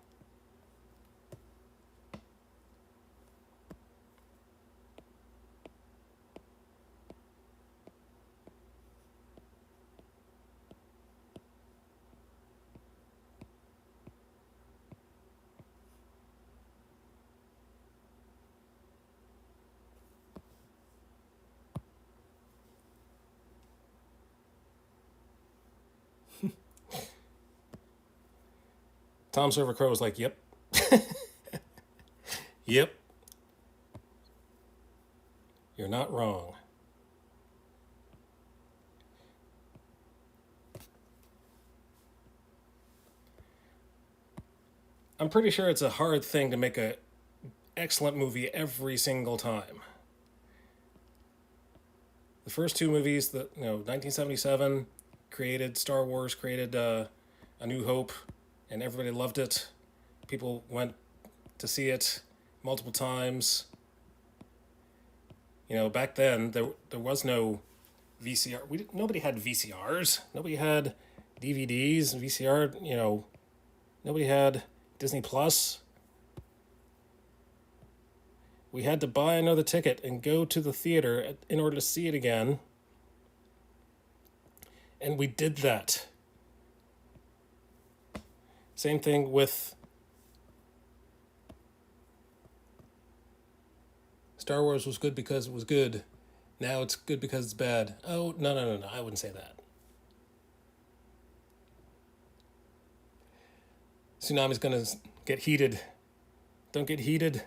S3: Tom Server Crow was like, yep. Yep. You're not wrong. I'm pretty sure it's a hard thing to make an excellent movie every single time. The first two movies, 1977 created Star Wars, created A New Hope, and everybody loved it. People went to see it multiple times. Back then there was no VCR. Nobody had VCRs. Nobody had DVDs, VCR. Nobody had Disney Plus. We had to buy another ticket and go to the theater in order to see it again. And we did that. Same thing with Star Wars was good because it was good. Now it's good because it's bad. Oh, no. I wouldn't say that. Tsunami's gonna get heated. Don't get heated.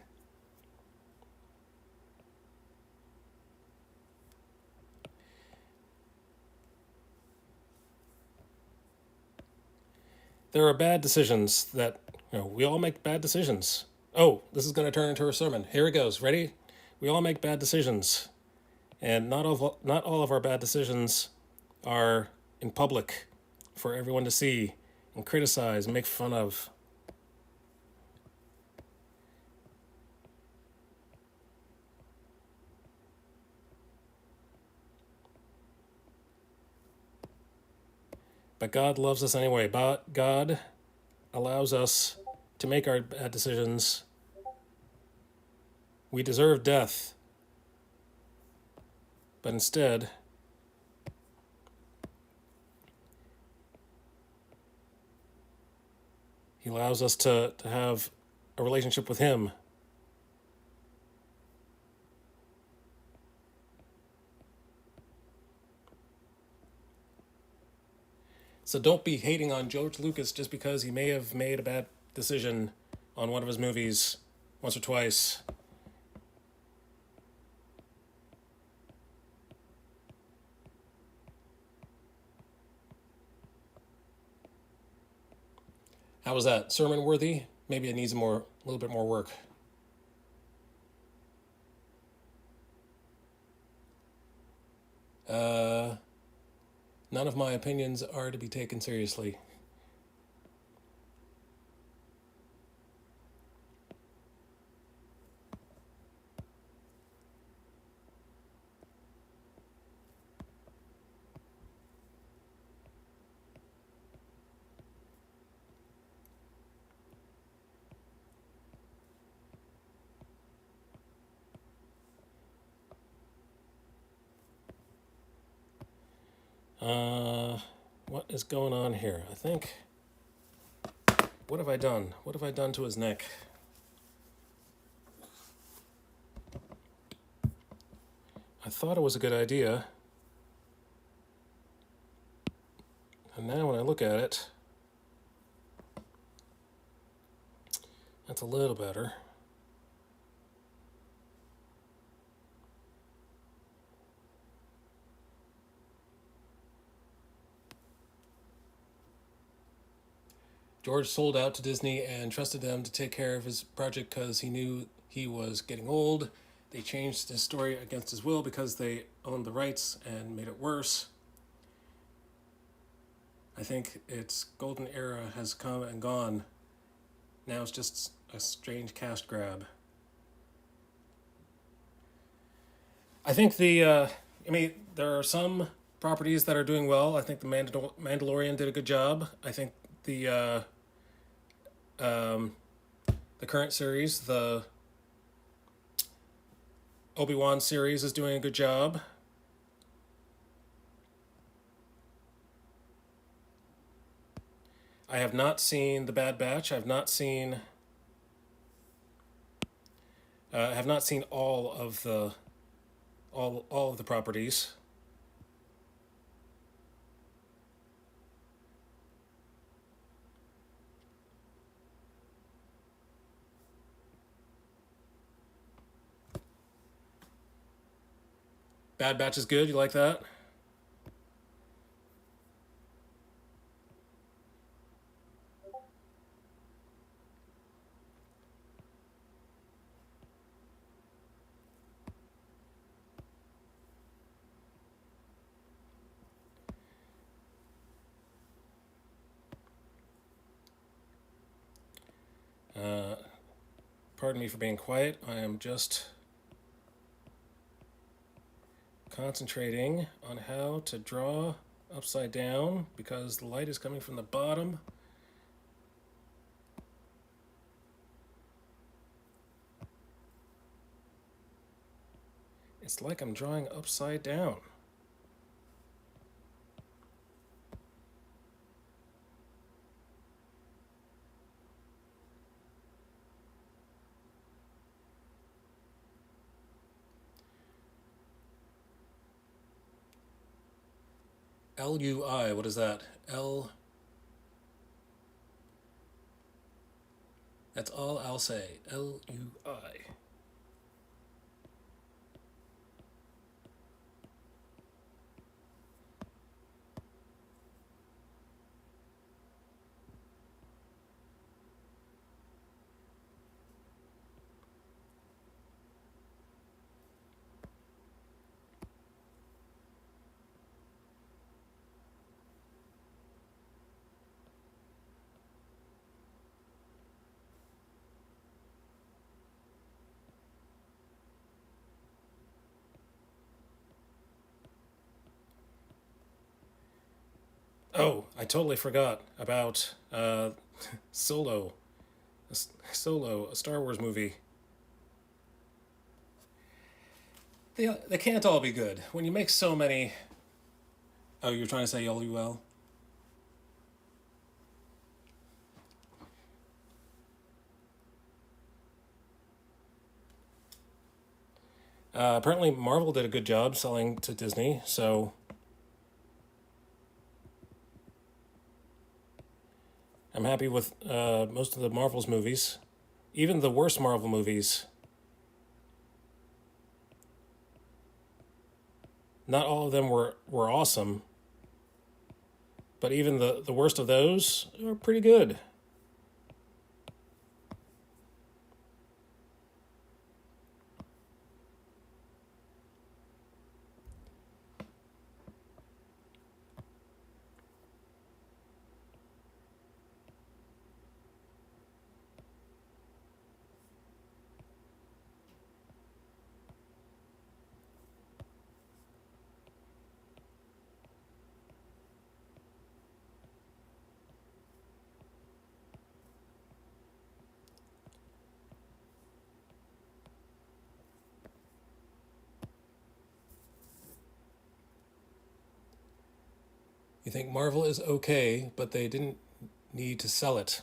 S3: There are bad decisions that, we all make bad decisions. Oh, this is going to turn into a sermon. Here it goes. Ready? We all make bad decisions. And not all of our bad decisions are in public for everyone to see and criticize and make fun of. But God loves us anyway. But God allows us to make our bad decisions. We deserve death. But instead, He allows us to have a relationship with Him. So don't be hating on George Lucas just because he may have made a bad decision on one of his movies once or twice. How was that? Sermon worthy? Maybe it needs a little bit more work. None of my opinions are to be taken seriously. What is going on here? I think. What have I done? What have I done to his neck? I thought it was a good idea. And now when I look at it, that's a little better. George sold out to Disney and trusted them to take care of his project because he knew he was getting old. They changed his story against his will because they owned the rights and made it worse. I think its golden era has come and gone. Now it's just a strange cash grab. I think there are some properties that are doing well. I think the Mandalorian did a good job. I think the current series, the Obi-Wan series, is doing a good job. I have not seen The Bad Batch. I have not seen all of the properties. Bad Batch is good. You like that? Pardon me for being quiet. I am just concentrating on how to draw upside down because the light is coming from the bottom. It's like I'm drawing upside down. LUI, what is that? That's all I'll say. LUI. Oh, I totally forgot about Solo. Solo, a Star Wars movie. They can't all be good. When you make so many... Oh, you're trying to say LUL? Apparently Marvel did a good job selling to Disney, so... I'm happy with most of the Marvel's movies. Even the worst Marvel movies. Not all of them were awesome. But even the worst of those are pretty good. You think Marvel is okay, but they didn't need to sell it.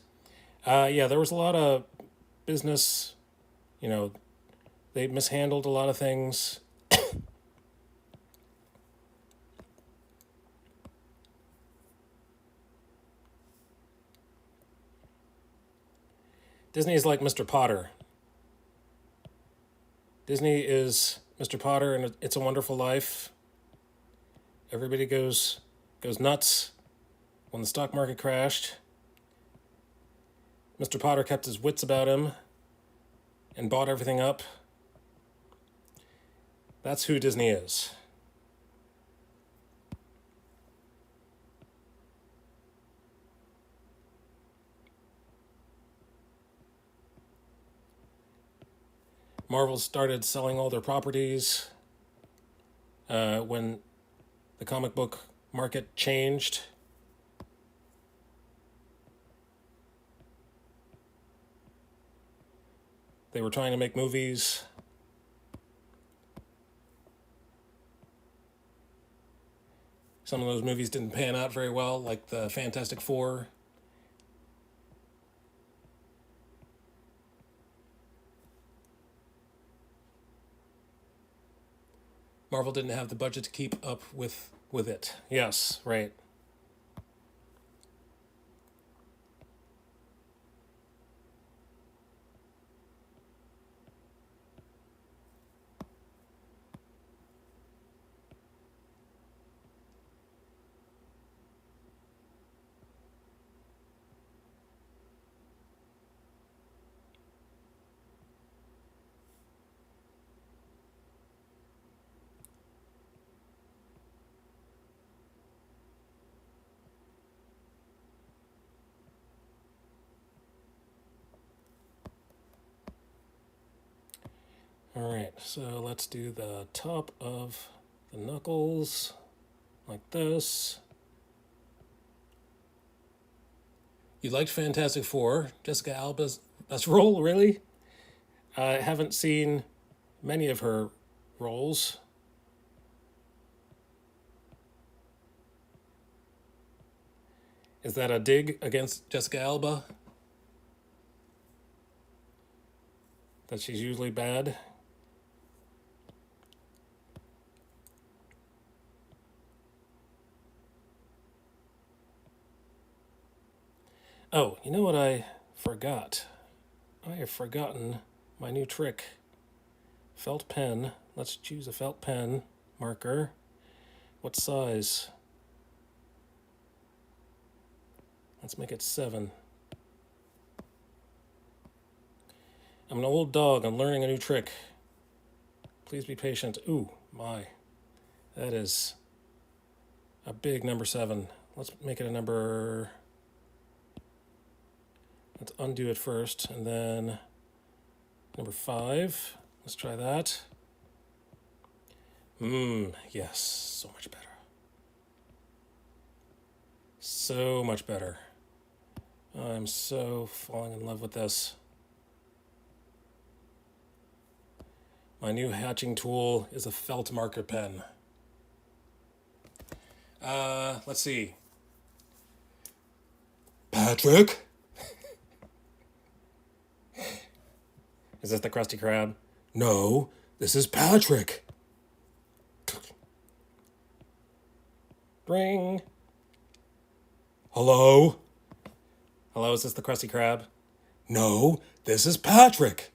S3: Yeah, there was a lot of business, you know, they mishandled a lot of things. Disney is like Mr. Potter. Disney is Mr. Potter and It's a Wonderful Life. Everybody goes nuts when the stock market crashed. Mr. Potter kept his wits about him and bought everything up. That's who Disney is. Marvel started selling all their properties when the comic book market changed. They were trying to make movies. Some of those movies didn't pan out very well, like the Fantastic Four. Marvel didn't have the budget to keep up with it. Yes, right. All right, so let's do the top of the knuckles like this. You liked Fantastic Four, Jessica Alba's best role, really? I haven't seen many of her roles. Is that a dig against Jessica Alba? That she's usually bad? Oh, you know what I forgot? I have forgotten my new trick. Felt pen. Let's choose a felt pen marker. What size? Let's make it 7. I'm an old dog. I'm learning a new trick. Please be patient. Ooh, my. That is a big number 7. Let's make it a number... Let's undo it first, and then number 5. Let's try that. Yes, so much better. So much better. I'm so falling in love with this. My new hatching tool is a felt marker pen. Let's see. Patrick? Is this the Krusty Krab? No, this is Patrick. Ring. Hello? Hello, is this the Krusty Krab? No, this is Patrick.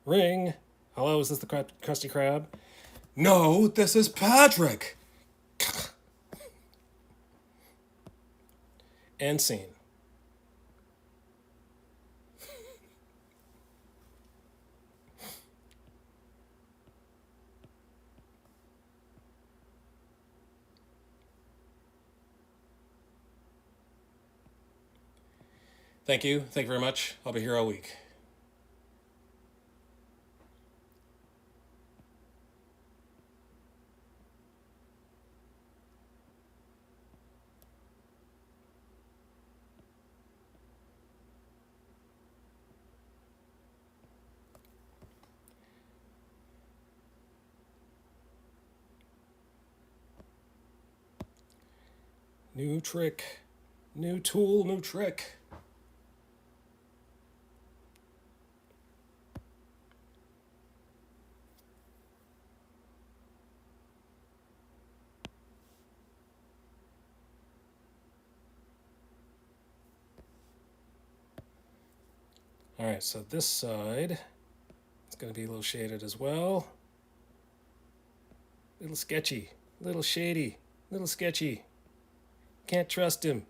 S3: Ring. Hello, is this the Krusty Krab? No, this is Patrick. And scene. Thank you. Thank you very much. I'll be here all week. New trick. New tool, new trick. All right, so this side, it's going to be a little shaded as well. Little sketchy, little shady, little sketchy. Can't trust him.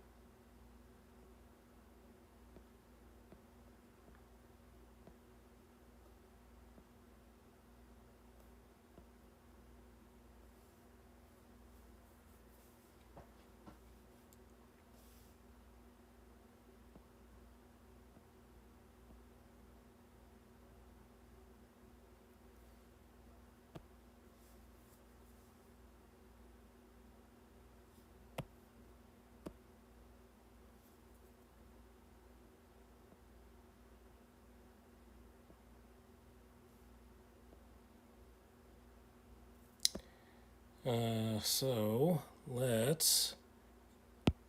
S3: So let's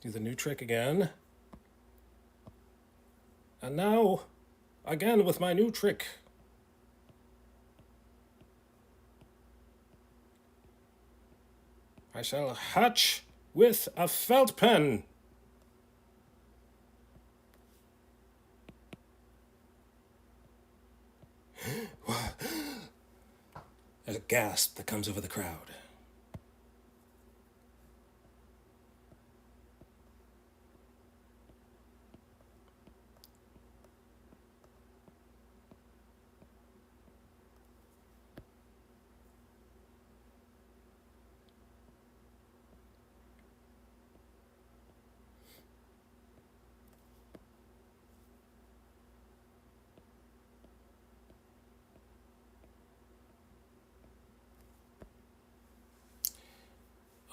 S3: do the new trick again. And now, again with my new trick. I shall hatch with a felt pen. There's a gasp that comes over the crowd.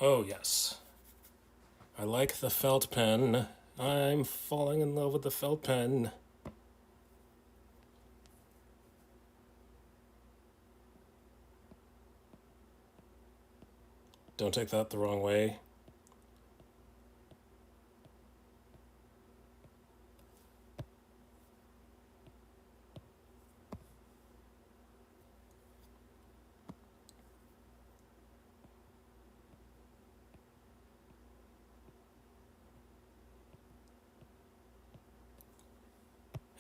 S3: Oh, yes. I like the felt pen. I'm falling in love with the felt pen. Don't take that the wrong way.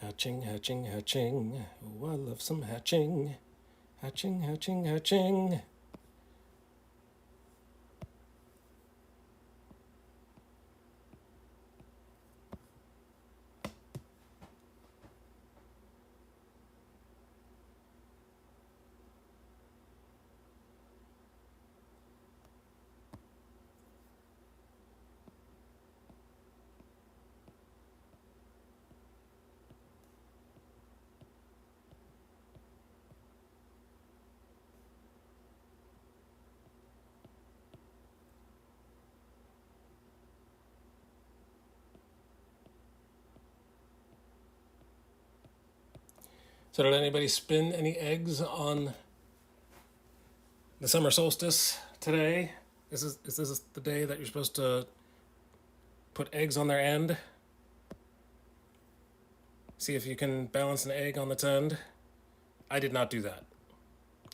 S3: Hatching, hatching, hatching. Oh, I love some hatching. Hatching, hatching, hatching. So did anybody spin any eggs on the summer solstice today? Is this the day that you're supposed to put eggs on their end? See if you can balance an egg on its end? I did not do that.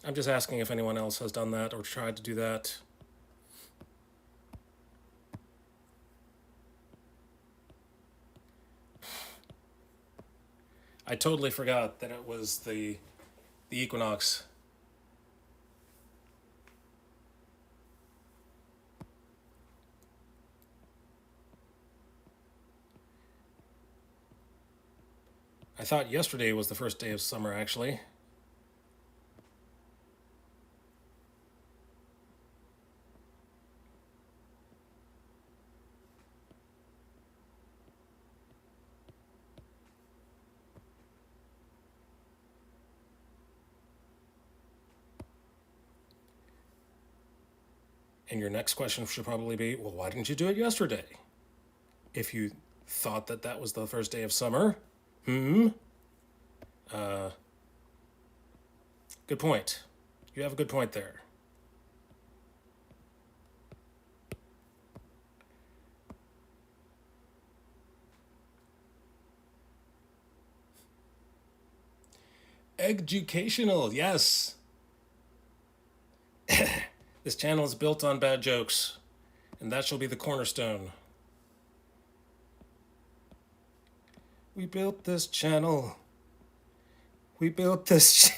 S3: I'm just asking if anyone else has done that or tried to do that. I totally forgot that it was the equinox. I thought yesterday was the first day of summer, actually. And your next question should probably be, well, why didn't you do it yesterday? If you thought that that was the first day of summer, good point. You have a good point there. Educational, yes. This channel is built on bad jokes, and that shall be the cornerstone. We built this channel. We built this.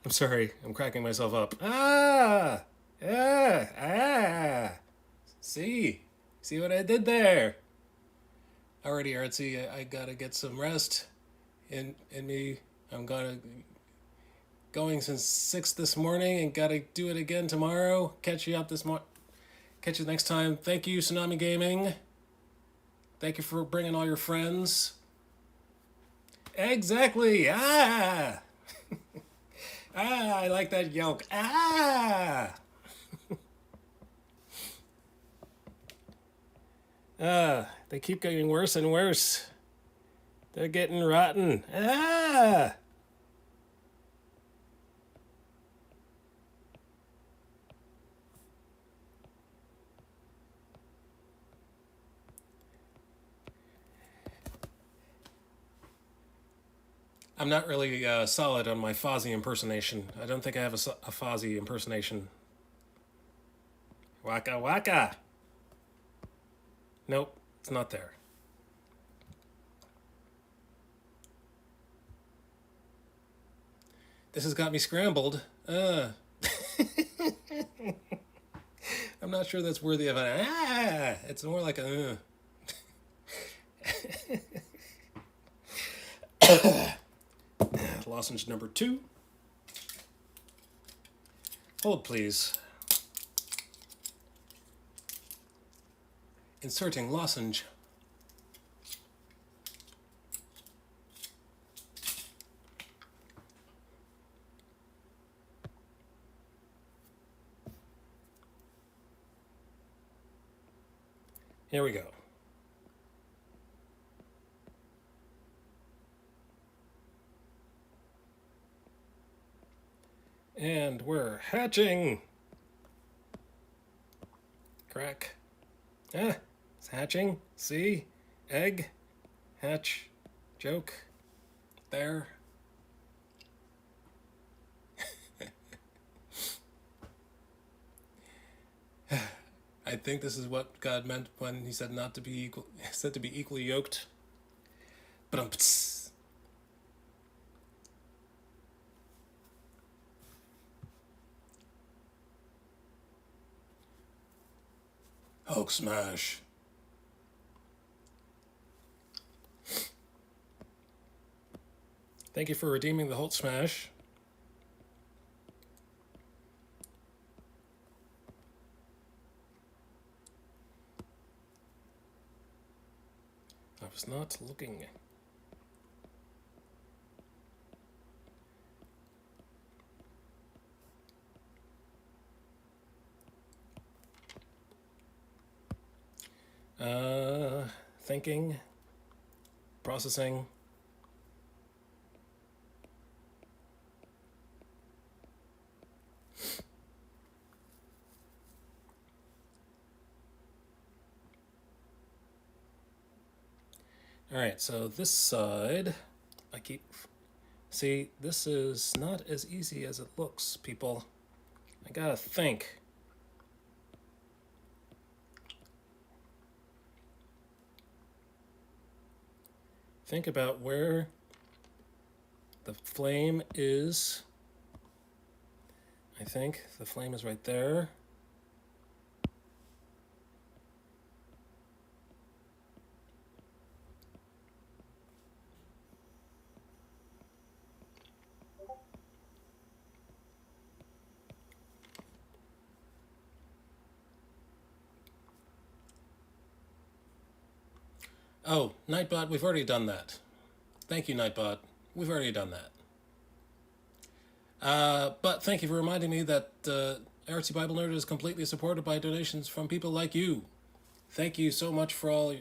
S3: I'm sorry, I'm cracking myself up. See what I did there? Alrighty, artsy, I gotta get some rest in me. I'm going since 6 this morning and gotta do it again tomorrow. Catch you next time. Thank you, Tsunami Gaming. Thank you for bringing all your friends. Exactly. I like that yolk. They keep getting worse and worse. They're getting rotten. I'm not really solid on my Fozzie impersonation. I don't think I have a Fozzie impersonation. Waka waka. Nope, it's not there. This has got me scrambled. I'm not sure that's worthy of an It's more like a Lozenge number 2. Hold, please. Inserting lozenge. Here we go. And we're hatching. Crack. It's hatching. See? Egg. Hatch. Joke. There. I think this is what God meant when he said not to be equal, said to be equally yoked. But Hulk smash. Thank you for redeeming the Hulk smash. I was not looking. Thinking, processing. All right, so this side, see, this is not as easy as it looks, people. I gotta think. Think about where the flame is. I think the flame is right there. Oh, Nightbot, we've already done that. Thank you, Nightbot. We've already done that. But thank you for reminding me that Artsy Bible Nerd is completely supported by donations from people like you. Thank you so much for all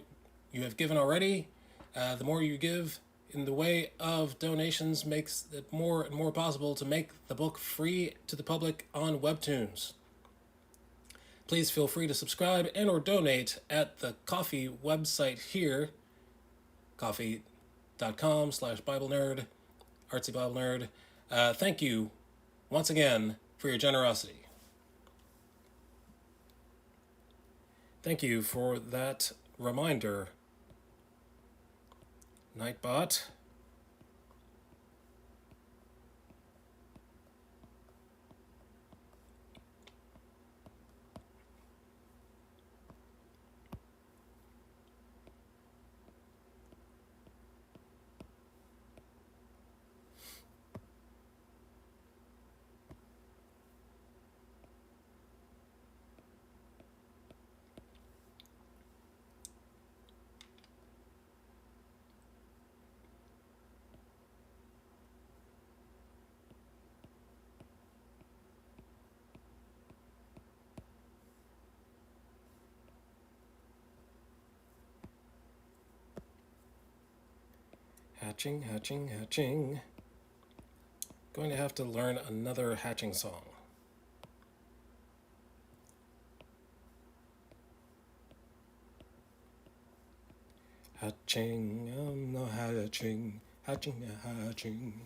S3: you have given already. The more you give in the way of donations makes it more and more possible to make the book free to the public on Webtoons. Please feel free to subscribe and or donate at the Ko-fi website here. Ko-fi, patreon.com/Bible Nerd, Artsy Bible Nerd. Thank you once again for your generosity. Thank you for that reminder, Nightbot. Hatching, hatching, hatching. Going to have to learn another hatching song. Hatching, I'm no hatching, hatching, hatching.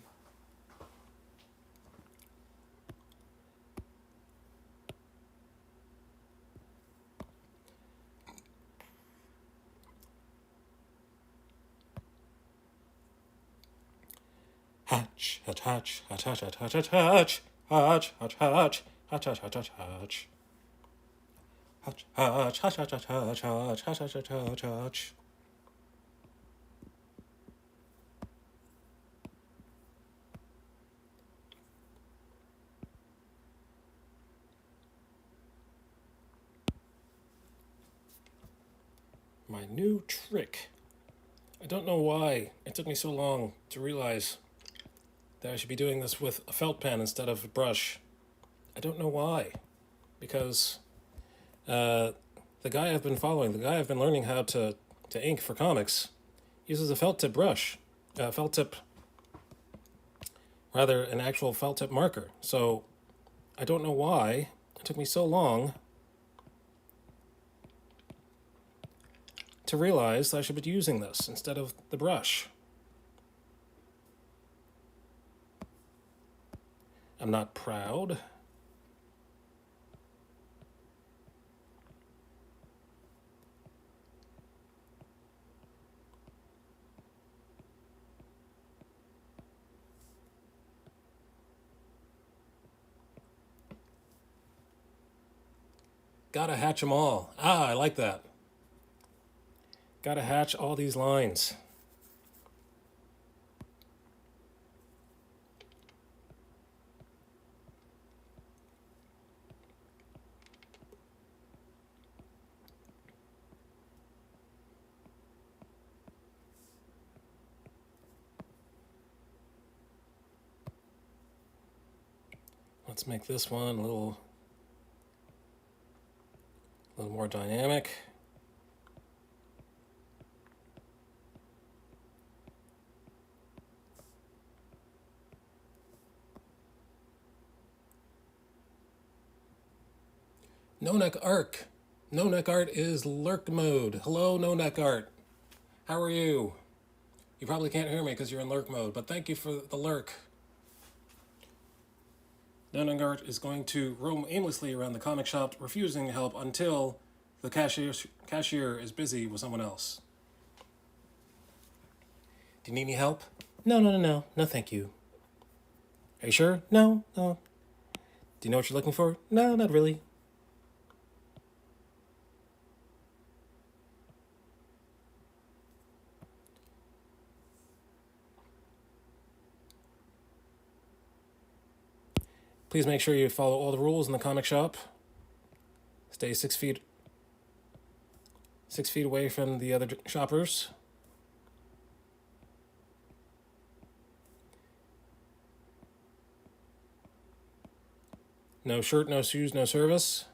S3: Hatch, hatch, hatch, hatch, hatch, hatch, hatch, hatch, hatch, hatch, hatch, hatch, hatch, hatch, hatch, hatch. Hatch, hatch, hatch, hatch, hatch, hatch, hatch, hatch, hatch, hatch, hatch, hatch. My new trick. I don't know why it took me so long to realize that I should be doing this with a felt pen instead of a brush. I don't know why. Because the guy I've been following, the guy I've been learning how to ink for comics, uses a felt tip brush. An actual felt tip marker. So I don't know why it took me so long to realize that I should be using this instead of the brush. I'm not proud. Gotta hatch them all. Ah, I like that. Gotta hatch all these lines. Let's make this one a little more dynamic. No Neck Art. No Neck Art is lurk mode. Hello, No Neck Art. How are you? You probably can't hear me because you're in lurk mode, but thank you for the lurk. No Neck Art is going to roam aimlessly around the comic shop, refusing help until the cashier is busy with someone else. Do you need any help? No, thank you. Are you sure? No. Do you know what you're looking for? No, not really. Please make sure you follow all the rules in the comic shop. Stay 6 feet away from the other shoppers. No shirt, no shoes, no service.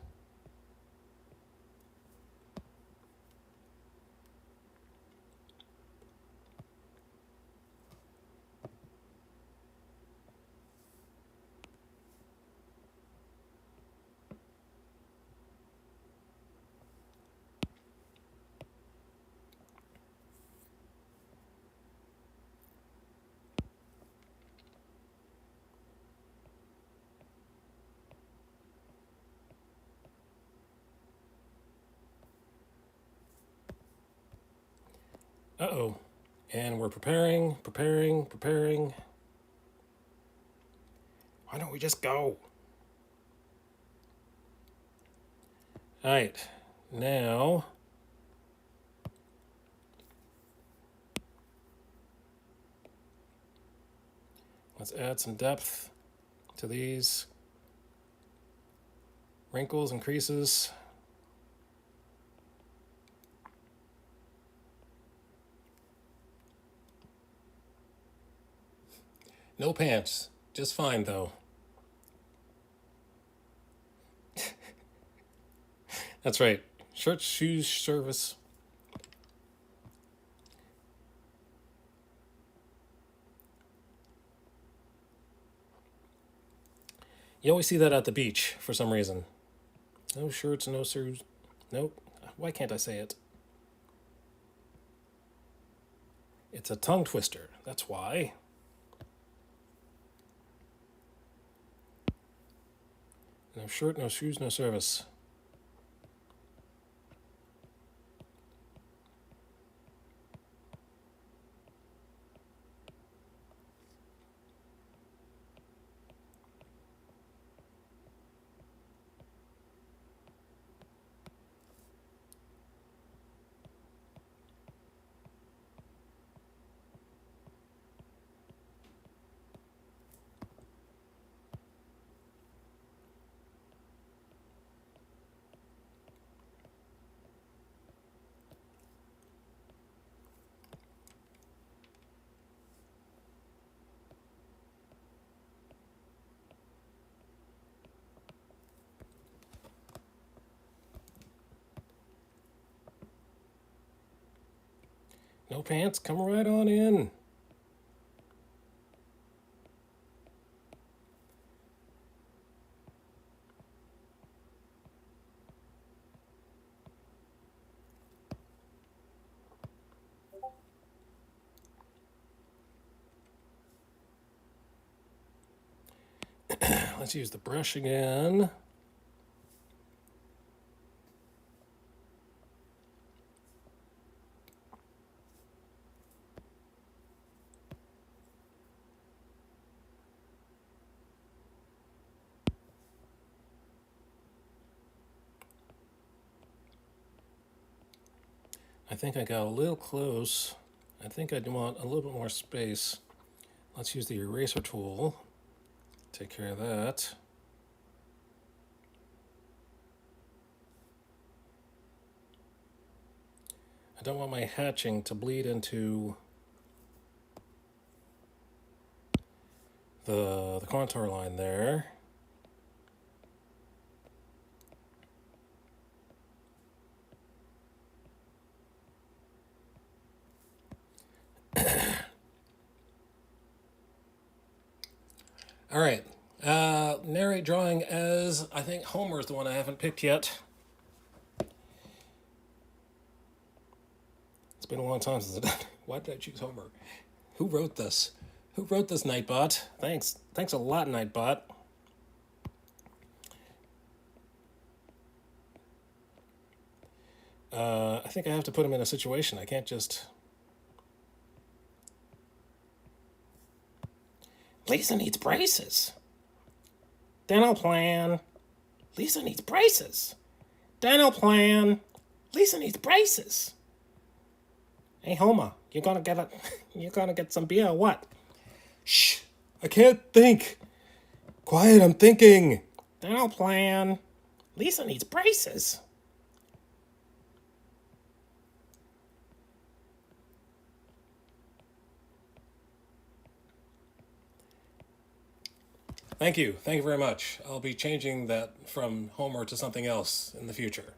S3: Uh-oh. And we're preparing. Why don't we just go? All right. Now, let's add some depth to these wrinkles and creases. No pants. Just fine, though. That's right. Shirts, shoes, service. You always see that at the beach for some reason. No shirts, no shoes. Nope. Why can't I say it? It's a tongue twister. That's why. No shirt, no shoes, no service. No pants? Come right on in. Let's use the brush again. I think I got a little close. I think I want a little bit more space. Let's use the eraser tool. Take care of that. I don't want my hatching to bleed into the contour line there. All right. Narrate drawing as, I think Homer is the one I haven't picked yet. It's been a long time since I've done it. Why did I choose Homer? Who wrote this? Who wrote this, Nightbot? Thanks a lot, Nightbot. I think I have to put him in a situation. I can't just... Lisa needs braces. Dental plan. Lisa needs braces. Dental plan. Lisa needs braces. Hey Homer, you're gonna get some beer or what? Shh! I can't think. Quiet, I'm thinking. Dental plan. Lisa needs braces. Thank you. Thank you very much. I'll be changing that from Homer to something else in the future.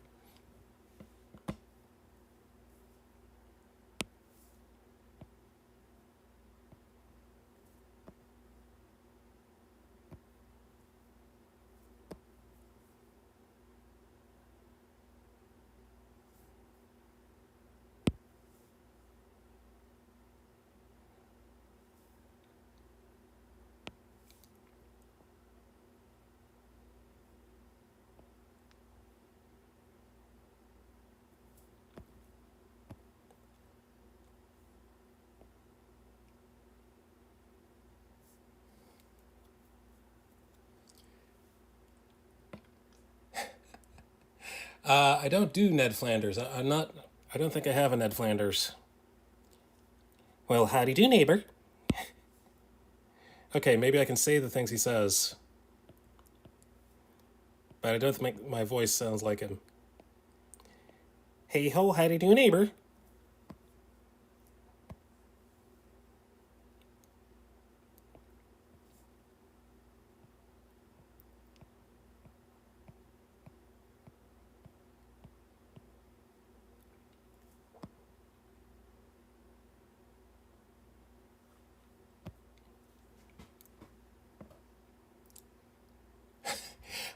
S3: I don't do Ned Flanders. I'm not. I don't think I have a Ned Flanders. Well, howdy do, neighbor. Okay, maybe I can say the things he says, but I don't think my voice sounds like him. Hey ho, howdy do, neighbor.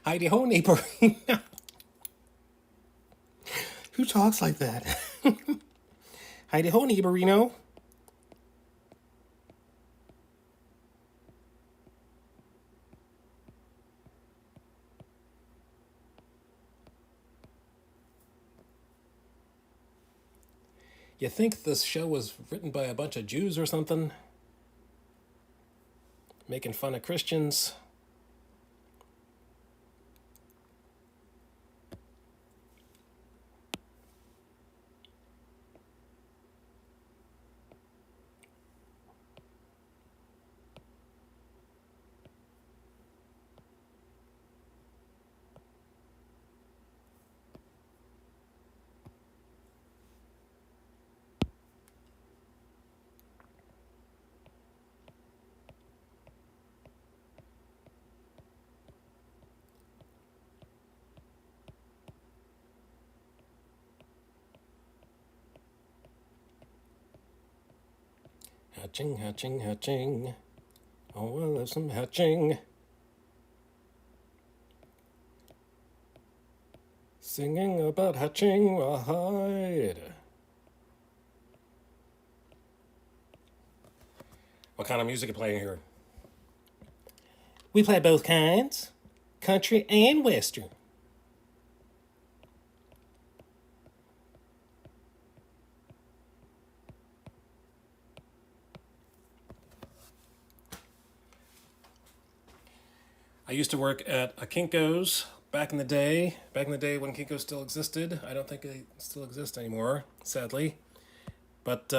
S3: Heidi ho, neighbor. Who talks like that? Heidi ho, neighborino. You think this show was written by a bunch of Jews or something? Making fun of Christians? Hatching, hatching, hatching. Oh, I love some hatching. Singing about hatching a hide. What kind of music are you playing here? We play both kinds, country and western. I used to work at a Kinko's back in the day when Kinko's still existed. I don't think they still exist anymore, sadly. But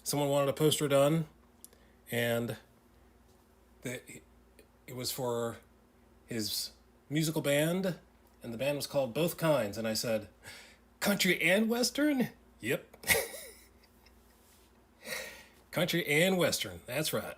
S3: someone wanted a poster done, and it was for his musical band, and the band was called Both Kinds. And I said, country and western? Yep. Country and western, that's right.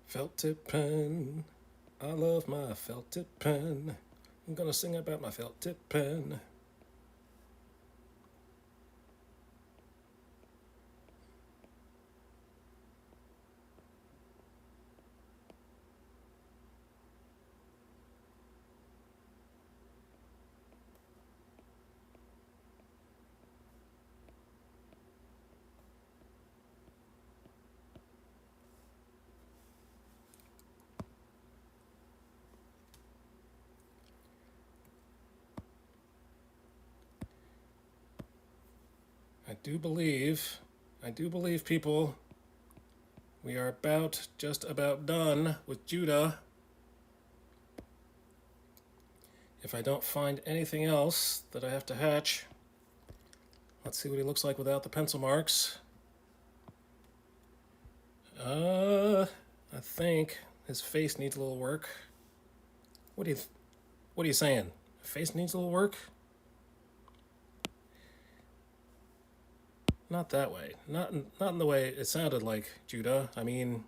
S3: Felt tip pen. I love my felt tip pen. I'm gonna sing about my felt tip pen. I do believe, people, we are just about done with Judah. If I don't find anything else that I have to hatch, let's see what he looks like without the pencil marks. I think his face needs a little work. What are you saying? Face needs a little work? Not that way. Not in the way it sounded like, Judah. I mean,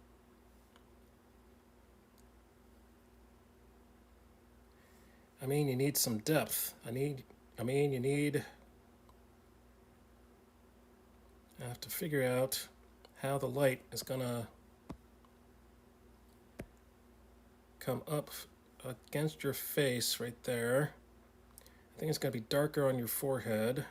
S3: you need some depth. You need. I have to figure out how the light is gonna come up against your face right there. I think it's going to be darker on your forehead.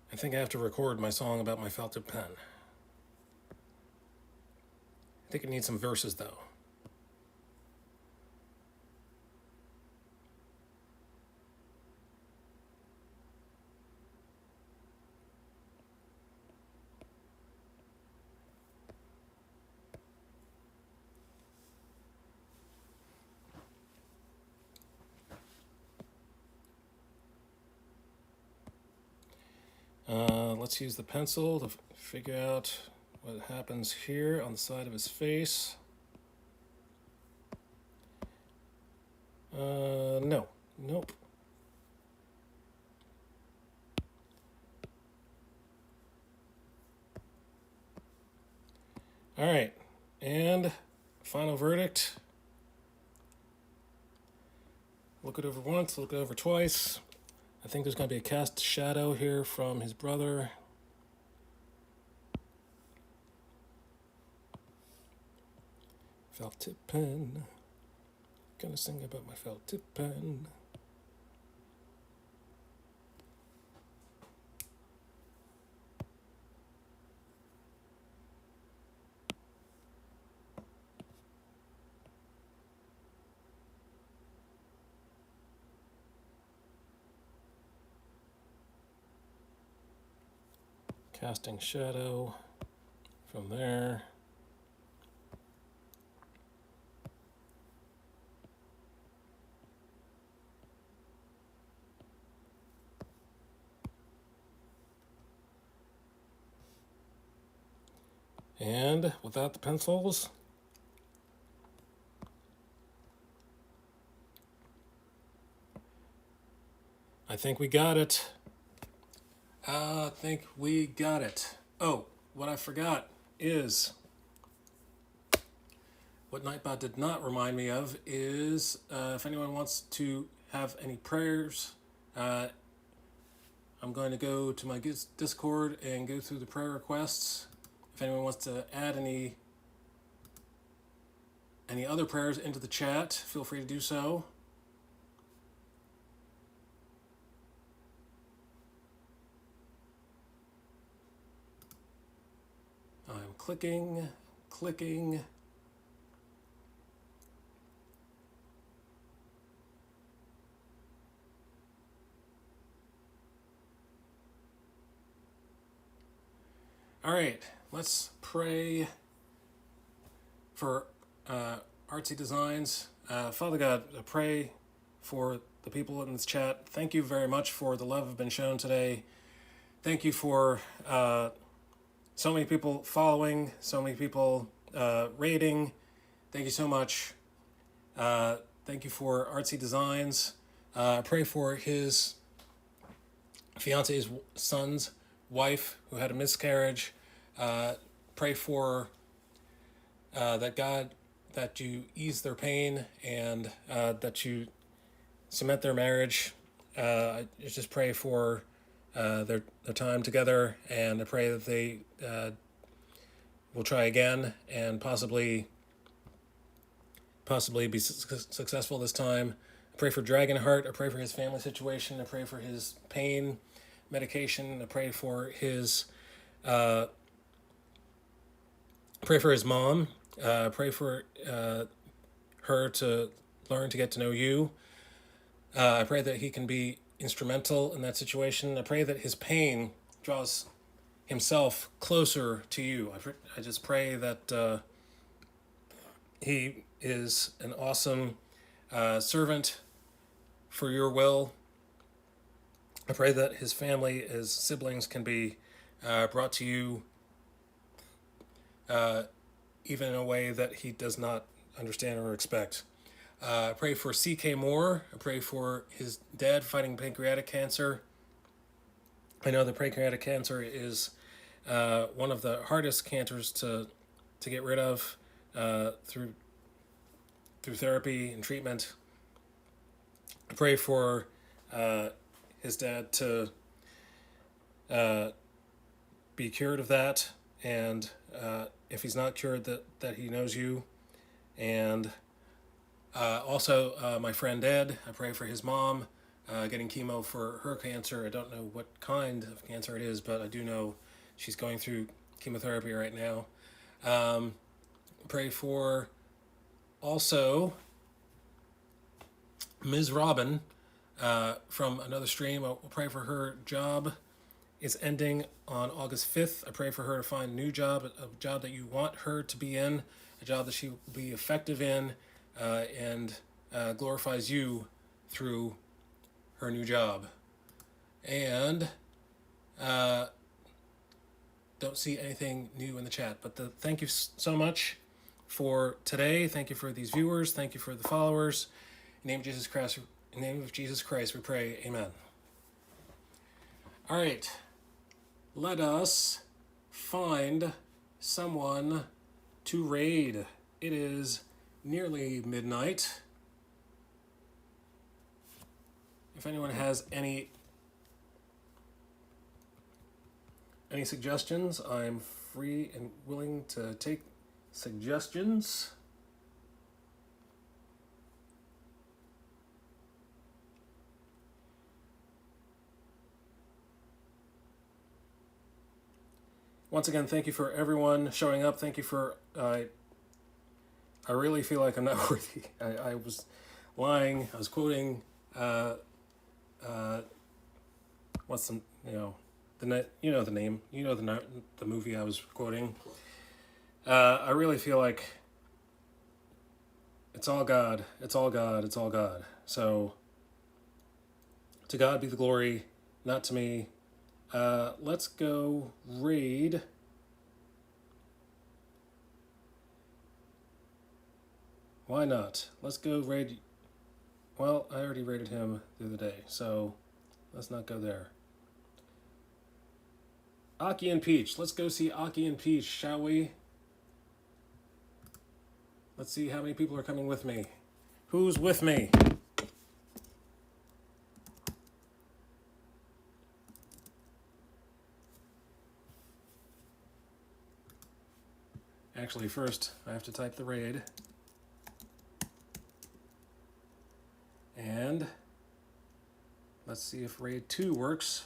S3: I think I have to record my song about my felt tip pen. I think it needs some verses though. Let's use the pencil to figure out what happens here on the side of his face. No. Nope. All right. And final verdict. Look it over once, look it over twice. I think there's going to be a cast shadow here from his brother. Felt tip pen. Gonna sing about my felt tip pen. Casting shadow from there. And without the pencils, I think we got it. I think we got it. Oh, what I forgot is, what Nightbot did not remind me of is, if anyone wants to have any prayers, I'm going to go to my Discord and go through the prayer requests. If anyone wants to add any other prayers into the chat, feel free to do so. I'm clicking. All right, let's pray for Artsy Designs. Father God, I pray for the people in this chat. Thank you very much for the love I've been shown today. Thank you for so many people following, so many people rating. Thank you so much. Thank you for Artsy Designs. I pray for his fiance's son's wife who had a miscarriage. Pray for that you ease their pain and that you cement their marriage. I just pray for their time together, and I pray that they will try again and possibly be successful this time. I pray for Dragonheart. I pray for his family situation. I pray for his pain medication. I pray for his mom. Pray for her to learn to get to know you. I pray that he can be instrumental in that situation. I pray that his pain draws himself closer to you. I just pray that he is an awesome servant for your will. I pray that his family, his siblings, can be brought to you even in a way that he does not understand or expect. I pray for C.K. Moore. I pray for his dad fighting pancreatic cancer. I know that pancreatic cancer is one of the hardest cancers to get rid of through therapy and treatment. I pray for his dad to be cured of that, and if he's not cured, that he knows you. And also my friend Ed, I pray for his mom getting chemo for her cancer. I don't know what kind of cancer it is, but I do know she's going through chemotherapy right now. Pray for also Ms. Robin from another stream. I'll pray for her job is ending on August 5th. I pray for her to find a new job, a job that you want her to be in, a job that she will be effective in, and glorifies you through her new job. And don't see anything new in the chat, but thank you so much for today. Thank you for these viewers. Thank you for the followers. In the name of Jesus Christ, we pray. Amen. All right. Let us find someone to raid. It is nearly midnight. If anyone has any suggestions, I'm free and willing to take suggestions. Once again, thank you for everyone showing up. Thank you for, I really feel like I'm not worthy. I was lying. I was quoting, what's the, the name, the movie I was quoting. I really feel like it's all God. It's all God. It's all God. So to God be the glory, not to me. Let's go raid. Why not? Let's go raid. Well, I already raided him the other day, so let's not go there. Aki and Peach. Let's go see Aki and Peach, shall we? Let's see how many people are coming with me. Who's with me? Actually, first, I have to type the raid. And let's see if raid 2 works.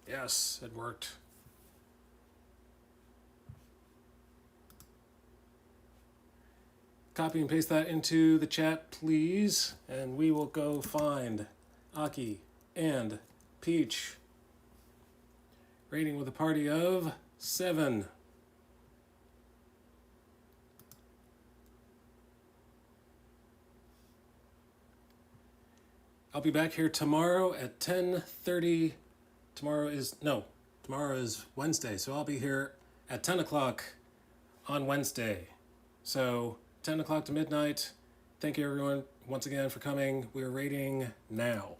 S3: Yes, it worked. Copy and paste that into the chat, please. And we will go find Aki and Peach. Raiding with a party of 7. I'll be back here tomorrow at 10:30. Tomorrow is Wednesday, so I'll be here at 10 o'clock on Wednesday. So 10 o'clock to midnight. Thank you everyone once again for coming. We're raiding now.